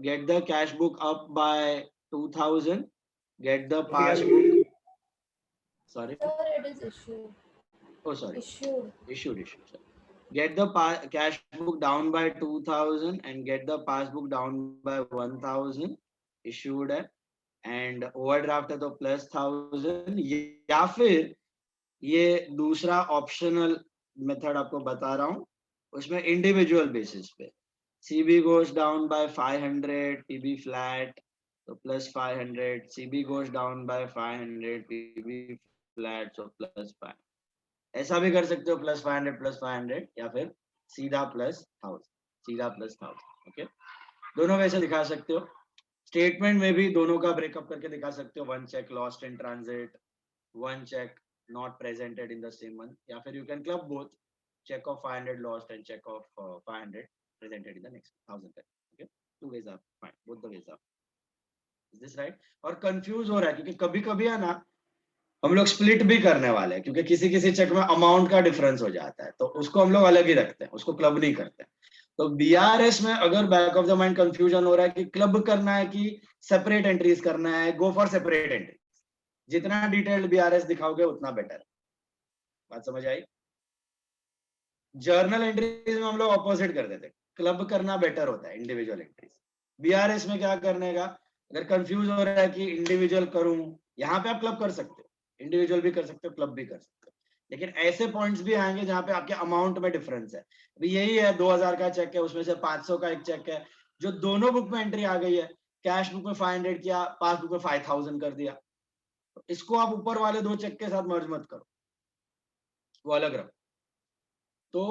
get the cash book up by 2000, get the passbook. Sorry. Sir, it is issued. Oh, sorry. Issued. Issued. Sorry. Get the cash book down by 2000 and get the passbook down by 1000. Issued है and overdraft है तो plus 1000. या फिर ये दूसरा optional method आपको बता रहा हूँ, उसमें इंडिविजुअल बेसिस पे CB goes down by 500, PB flat, so plus 500. CB goes down by 500, PB flat, so plus 5. ऐसा भी कर सकते हो, प्लस 500, या फिर सीधा प्लस 1000, सीधा प्लस 1000. ओके, दोनों वैसे दिखा सकते हो. स्टेटमेंट में भी दोनों का ब्रेकअप करके दिखा सकते हो. 1 cheque lost in transit, 1 cheque not presented in the same month, या फिर you can club both, cheque of 500 lost and cheque of 500. presented in the next 1000 का. Okay, two ways are fine, both the ways are. Is this right? और confuse हो रहा है क्योंकि कभी कभी है ना हम लोग स्प्लिट भी करने वाले हैं क्योंकि किसी किसी चेक में अमाउंट का डिफरेंस हो जाता है, तो उसको हम लोग अलग ही रखते हैं, उसको क्लब नहीं करते. तो बीआरएस में अगर back of the mind confusion हो रहा है कि क्लब करना है कि सेपरेट एंट्रीज करना है, गो फॉर सेपरेट एंट्री. जितना डिटेल्ड बीआरएस दिखाओगे उतना बेटर है. बात समझ आई? जर्नल एंट्रीज में हम लोग ऑपोजिट कर देते, क्लब करना बेटर होता है इंडिविजुअल एंट्रीज. बीआरएस में क्या करने का, अगर कंफ्यूज हो रहा है कि इंडिविजुअल करूं, यहाँ पे आप क्लब कर सकते हो, इंडिविजुअल भी कर सकते हो, क्लब भी कर सकते हो. लेकिन ऐसे पॉइंट्स भी आएंगे जहां पे आपके अमाउंट में डिफरेंस है. अभी यही है 2000 का चेक है, उसमें से 500 का एक चेक है जो दोनों बुक में एंट्री आ गई है. कैश बुक में 500 किया, पासबुक में 5000 कर दिया. तो इसको आप ऊपर वाले दो चेक के साथ मर्ज मत करो, वो अलग रखो. तो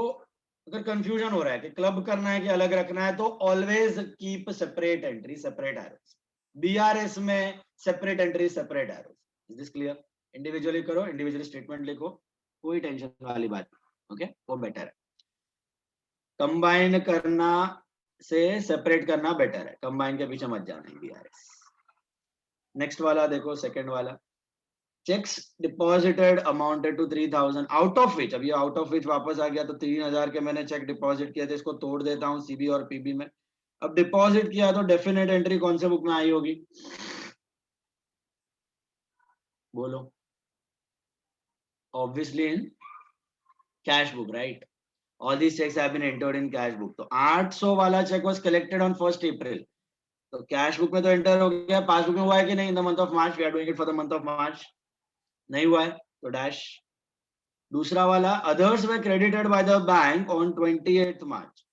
अगर कंफ्यूजन हो रहा है कि क्लब करना है कि अलग रखना है, तो always keep separate entry, separate errors. BRS में separate entry, separate errors. Is this clear? Individually करो, इंडिविजुअली स्टेटमेंट लिखो, कोई टेंशन वाली बात नहीं. ओके, वो बेटर है. कंबाइन करना से सेपरेट करना बेटर है, कंबाइन के पीछे मत जाना है बीआरएस. नेक्स्ट वाला देखो, सेकंड वाला. Cheques deposited amounted to 3000 out of which, अब ये आउट ऑफ विच वापस आ गया, तो 3000 के मैंने चेक डिपॉजिट किया था, इसको तोड़ देता हूं सीबी और पीबी में. अब डिपॉजिट किया तो डेफिनेट एंट्री कौन से बुक में आई होगी, बोलो? Obviously in cash book, right? All these cheques have been entered in cash book. तो 800 वाला cheque was collected on 1 April, तो कैश बुक में तो एंटर हो गया. पासबुक में हुआ है कि नहीं? In the month of March, we are doing it for the month of March. नहीं हुआ है तो डैश. दूसरा वाला, others were credited by the bank on 28 March.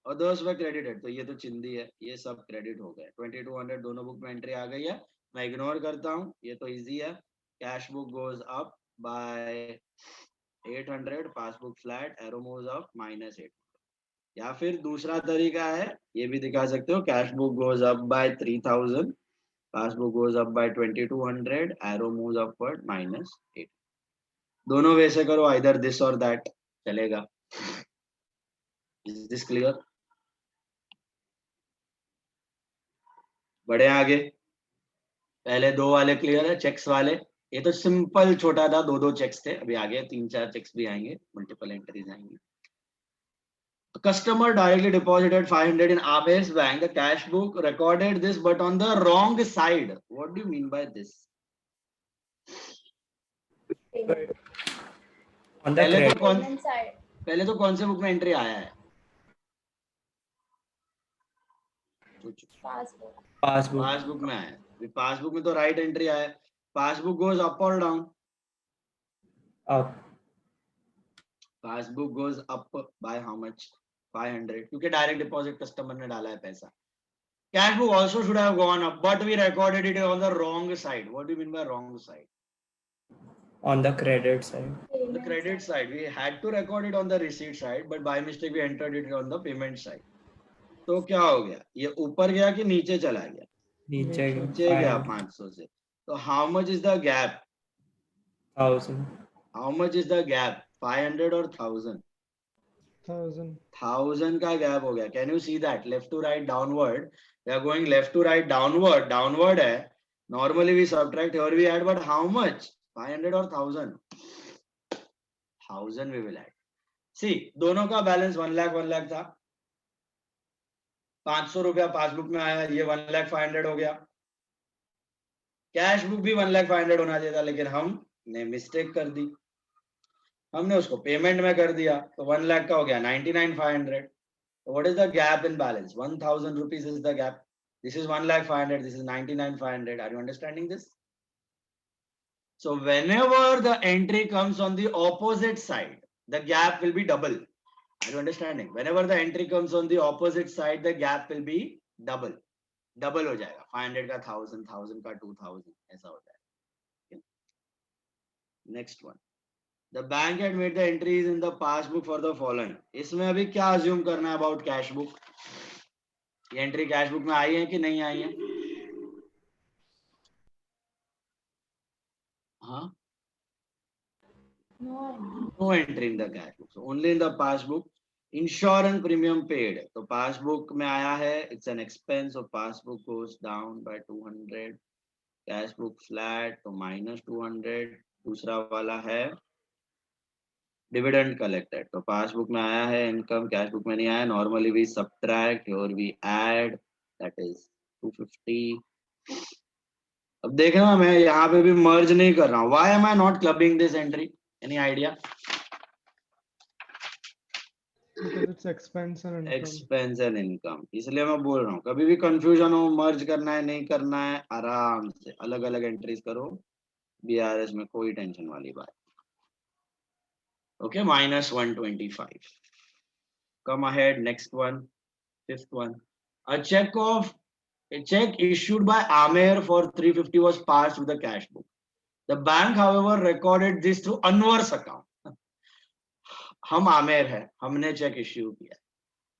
Others were credited, तो ये तो चिंदी है, ये सब क्रेडिट हो गए. 2200 दोनों बुक में एंट्री आ गई है, मैं इग्नोर करता हूँ, ये तो इजी है. Cash book goes up by 800, passbook flat, arrow moves up -800. या फिर दूसरा तरीका है, ये भी दिखा सकते हो, cash book goes up by 3000, passbook goes up by 2200, arrow moves upward -8. दोनों वे से करो, आइदर दिस और दैट चलेगा. Is this clear? बढ़े आगे. पहले दो वाले क्लियर है, चेक्स वाले. ये तो सिंपल छोटा था, दो चेक्स थे, अभी आगे 3-4 चेक्स भी आएंगे, मल्टीपल एंट्रीज आएंगी. Customer directly deposited 500 in Abe's bank. The cash book recorded this, but on the wrong side. What do you mean by this? On the पहले तो credit. कौन Payment side. पहले तो कौन से बुक में एंट्री आया है? Passbook. Passbook. पासबुक में आया है. पासबुक में तो राइट एंट्री आया है. पासबुक गोज अप और down? Up. Passbook goes up by how much? 500, क्योंकि डायरेक्ट डिपॉजिट कस्टमर ने डाला है पैसा. Cash book also should have gone up, but we recorded it on the wrong side. What do you mean by wrong side? On the credit side. On the credit side. We had to record it on the receipt side, but by mistake we entered it on the payment side. तो क्या हो गया, ये ऊपर गया कि नीचे चला गया? नीचे नीचे गया 500 से. तो how much is the gap? 1000. How much is the gap? 500 or 1000? 1000. 1000 का गैप हो गया. Can you see that? Left to right, downward. We are going left to right, downward. Downward है. Normally we subtract, here we add, but how much? 500 or 1000? 1000 we will add. See, दोनों का balance 1 lakh था. 500 रुपया passbook में आया, ये 1,05,000 हो गया. कैश बुक भी 1,05,000 होना चाहिए था, लेकिन हमने मिस्टेक कर दी, हमने उसको पेमेंट में कर दिया, तो 1 लाख का हो गया 99,500. What is the gap in balance? 1,000 rupees is the gap. This is 1,05,000. This is 99,500. Are you understanding this? So whenever the entry comes on the opposite side, the gap will be double. Are you understanding? Whenever the entry comes on the opposite side, the gap will be double. Double हो जाएगा. 500 का 1,000, 1,000 का 2,000, ऐसा हो जाएगा. Next one. The bank had made the entries in the passbook for the following. इसमें अभी क्या assume करना है about cash book? ये एंट्री कैश बुक में आई है कि नहीं आई है? हाँ, No. no entry in the cash book, so only in the passbook. Insurance premium paid, तो पासबुक में आया है it's an expense, of passbook goes down by 200, cash book flat तो -200। दूसरा वाला है डिविडेंड कलेक्टेड, तो पासबुक में आया है इनकम, कैश बुक में नहीं आया। नॉर्मली वी सब्ट्रैक्ट और वी ऐड, दैट इज 250। अब देखना मैं यहाँ पे भी मर्ज नहीं कर रहा हूँ, why am I not clubbing this entry, any idea? Because it's expense and income. Expense and income, इसलिए मैं बोल रहा हूँ कभी भी कंफ्यूजन हो, मर्ज करना है नहीं करना है, आराम से अलग अलग एंट्रीज करो, बीआरएस में कोई टेंशन वाली बात। Okay, -125। Come ahead, next one, fifth one. A check issued by Amer for 350 was passed with the cash book. The bank, however, recorded this through Anwar's account. हम आमेर है, हमने चेक इश्यू किया,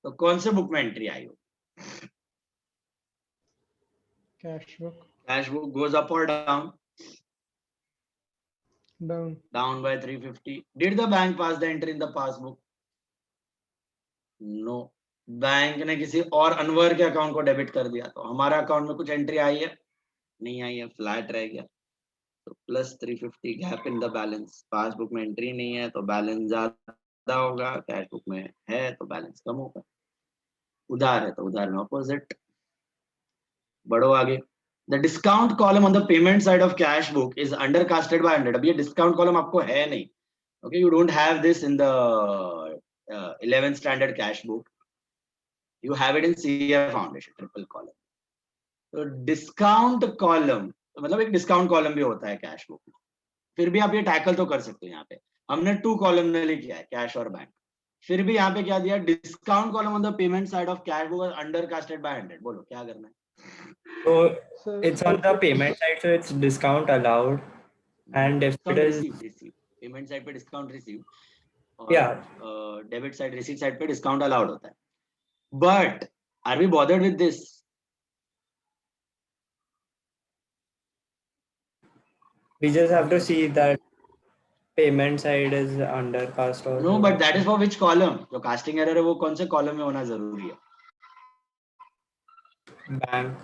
तो कौन से बुक में एंट्री आई हो? Cash book. Cash book goes up or down? Down. Down by 350. Did the bank pass the entry in the passbook? No. Bank ने किसी और अनवर के अकाउंट को डेबिट कर दिया, तो हमारा अकाउंट में कुछ एंट्री आई है? नहीं आई है, फ्लैट रह गया। तो +350 gap in the balance. Passbook में एंट्री नहीं है तो बैलेंस ज्यादा होगा, कैश बुक में है तो बैलेंस कम होगा। उधार है तो उधार में ऑपोजिट। बढ़ो आगे। The discount column on the payment side of cash book is undercasted by 100। अब ये डिस्काउंट कॉलम आपको है नहीं, okay, you don't have this in the 11th standard cash book, you have it in CA foundation triple column. तो discount column मतलब एक discount column भी होता है कैश बुक में, फिर भी आप ये टैकल तो कर सकते हो। यहाँ पे हमने 2 कॉलमनली किया है, कैश और बैंक, फिर भी यहाँ पे क्या दिया, discount column on the payment side of cash book undercasted by 100। बोलो क्या करना है? So it's on the payment side, so it's discount allowed, and if it is receive payment side पे discount receive, yeah, debit side receipt side पे discount allowed होता है। But are we bothered with this? we just have to see that payment side is undercast or no, but that is for which column? जो casting error है वो कौन से column में होना जरूरी है? bank.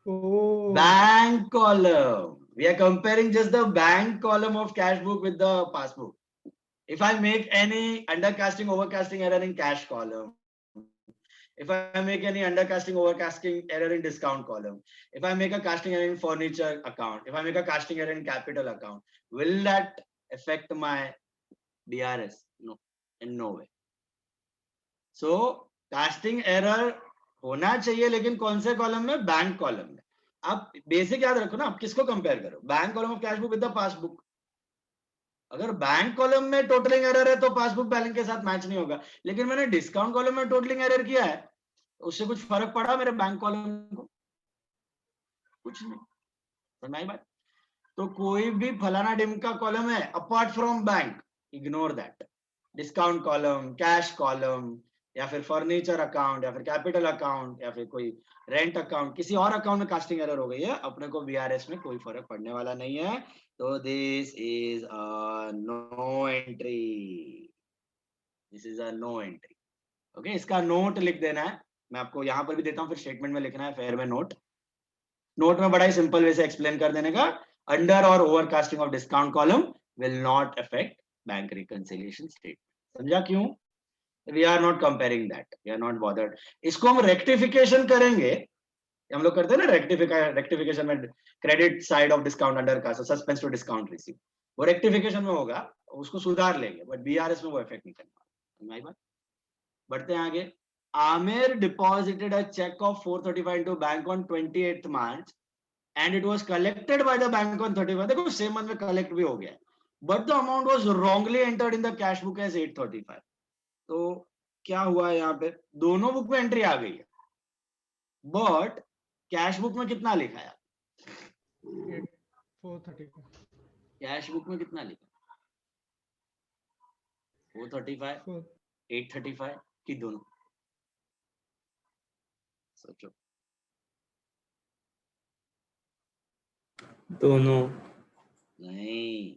Oh. Bank column. We are comparing just the bank column of cash book with the passbook. If I make any undercasting overcasting error in cash column, if I make any undercasting overcasting error in discount column, if I make a casting error in furniture account, if I make a casting error in capital account, will that affect my DRS? No, in no way. So casting error होना चाहिए, लेकिन कौन से column में? Bank column में। आप basic याद रखो ना, आप किसको कंपेयर करो, bank column of cash book with the passbook. अगर बैंक कॉलम में टोटलिंग एरर है तो पासबुक बैलेंस के साथ मैच नहीं होगा, लेकिन मैंने डिस्काउंट कॉलम में टोटलिंग एरर किया है, उससे कुछ फर्क पड़ा मेरे बैंक कॉलम को? कुछ नहीं। समझ आई बात? तो कोई भी फलाना डिमका कॉलम है apart from bank, ignore that. Discount column, cash column, या फिर फर्नीचर अकाउंट, या फिर कैपिटल अकाउंट, या फिर कोई रेंट अकाउंट, किसी और अकाउंट में कास्टिंग एरर हो गई है, अपने को बीआरएस में कोई फर्क पड़ने वाला नहीं है। तो this is a no entry, this is a no entry. Okay, इसका नोट लिख देना है, मैं आपको यहाँ पर भी देता हूँ, फिर स्टेटमेंट में लिखना है फेयर में नोट। नोट में बड़ा ही सिंपल वे से एक्सप्लेन कर देने का, अंडर और overcasting of discount column will not affect bank reconciliation statement. समझा क्यों? We are not comparing that, we are not bothered. इसको हम रेक्टिफिकेशन करेंगे, हम लोग करते हैं ना रेक्टिफिकेशन में credit side of discount under का सस्पेंस टू डिस्काउंट रिसीव, वो रेक्टिफिकेशन में होगा, उसको सुधार लेंगे, बट बीआरएस में वो इफेक्ट नहीं करने वाला। बढ़ते हैं आगे। Aamir deposited a cheque of 435 into bank ऑन 28th March and it was collected by the bank on 31st। देखो सेम मंथ में कलेक्ट भी हो गया, but the amount was wrongly entered in the cash book as 835। तो क्या हुआ यहाँ पे, दोनों बुक में एंट्री आ गई है, बट कैश बुक में कितना लिखा है? 435। कैश बुक में कितना लिखा? 435, 835 की दोनों? सोचो। दोनों नहीं,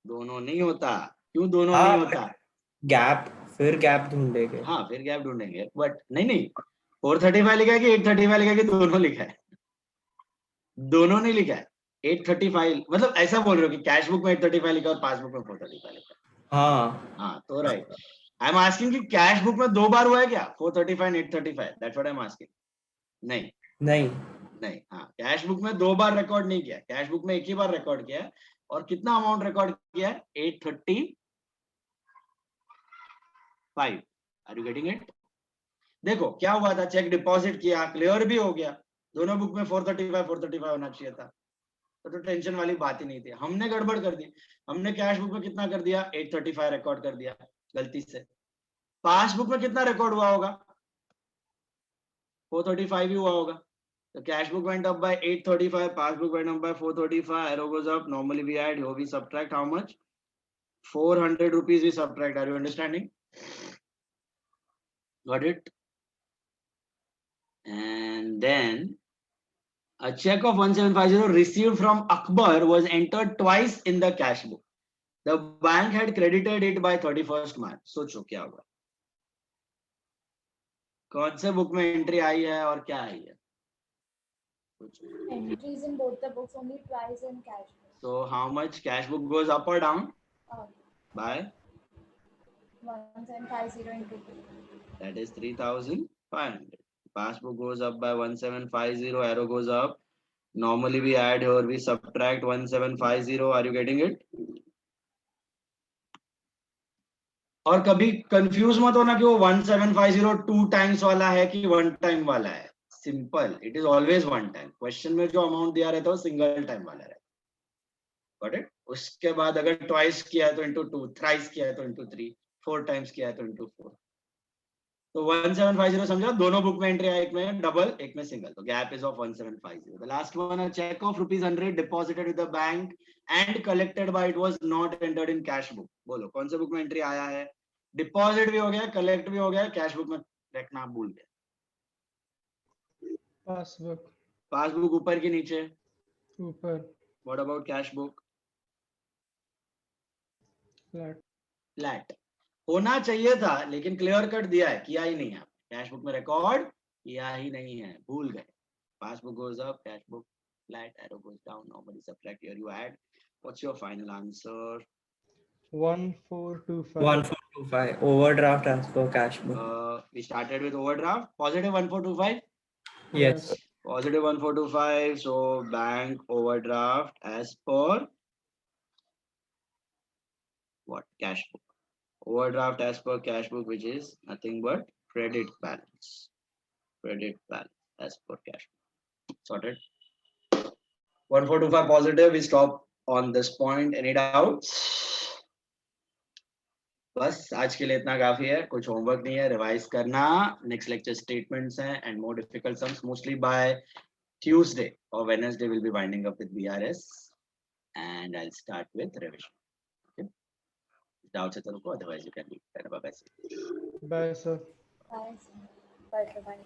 दोनों नहीं होता। क्यों दोनों नहीं होता? गैप फिर गैप ढूंढेंगे। हाँ फिर गैप ढूंढेंगे, बट नहीं 435 लिखा है कि 835 लिखा है कि दोनों लिखा है? दोनों नहीं लिखा है, 835 मतलब ऐसा बोल रहे हो कि कैश बुक में 835 लिखा है और पासबुक में 435 लिखा है? हाँ तो राइट। आई एम आस्किंग कि कैश बुक में 2 बार हुआ है क्या 435 835? That's what I am asking. नहीं नहीं हाँ, कैश बुक में 2 बार रिकॉर्ड नहीं किया, कैश बुक में एक ही बार रिकॉर्ड किया है। और कितना अमाउंट रिकॉर्ड किया है? 835। Are you getting it? देखो क्या हुआ था, चेक डिपॉजिट किया, क्लियर भी हो गया, दोनों बुक में 435 होना चाहिए था, तो टेंशन वाली बात ही नहीं थी। हमने गड़बड़ कर दी, हमने कैश बुक में कितना कर दिया, 835 रिकॉर्ड कर दिया गलती से। पासबुक में कितना रिकॉर्ड हुआ होगा? 435 ही हुआ होगा। So cash book went up by 835, passbook went up by 435, arrow goes up. Normally we add, here we subtract how much? 400 rupees we subtract. Are you understanding? Got it? And then a check of 1750 received from Akbar was entered twice in the cash book. The bank had credited it by 31st March. सोचो क्या होगा, कौन से book में entry आई है और क्या आई है? Entries in both the books, only twice in cash book. So how much cash book goes up or down? By 1750 into 2. that is 3,500. Passbook goes up by 1750, arrow goes up. Normally we add, here we subtract 1750. Are you getting it? और कभी confuse मत होना कि वो 1750 2 times वाला है कि 1 time वाला है। Simple, it is always 1 time. Question में जो अमाउंट दिया रहता है वो सिंगल टाइम वाला रहता है। Got it? उसके बाद अगर ट्वाइस किया है तो इंटू 2, थ्राइस किया है तो इंटू 3, 4 टाइम्स किया है तो इंटू 4। तो 1750 समझा, दोनों बुक में एंट्री है, एक में डबल एक में सिंगल, तो gap is of 1750। The last one, a cheque of ₹100 deposited with the bank and collected by, it was not entered in cash book. बोलो कौन से बुक में एंट्री आया है? डिपॉजिट भी हो गया, कलेक्ट भी हो गया, कैश बुक में रखना भूल गए। Passbook. पासबुक ऊपर की नीचे? ऊपर. What about cash book? Flat. Flat. होना चाहिए था लेकिन क्लियर कट दिया है, किया ही नहीं है। कैश बुक में रिकॉर्ड किया ही नहीं है, भूल गए। Passbook goes up, cash book flat, arrow goes down, normally subtract, here you add. What's your final answer? 1425. 1425 overdraft as per cash book. We started with overdraft, positive 1425. Yes. Positive 1425. So bank overdraft as per what? Cash book. Overdraft as per cash book, which is nothing but credit balance. Credit balance as per cash book. Sorted. 1425 positive. We stop on this point. Any doubts? बस आज के लिए इतना काफी है, कुछ homework नहीं है, रिवाइज करना। नेक्स्ट लेक्चर स्टेटमेंट्स हैं and more difficult sums, mostly bye Tuesday or Wednesday we'll be winding up with BRS and I'll start with revision. Okay. Doubts है तो रुको, otherwise you can leave. Bye bye. Bye, sir. Bye. Bye. Bye.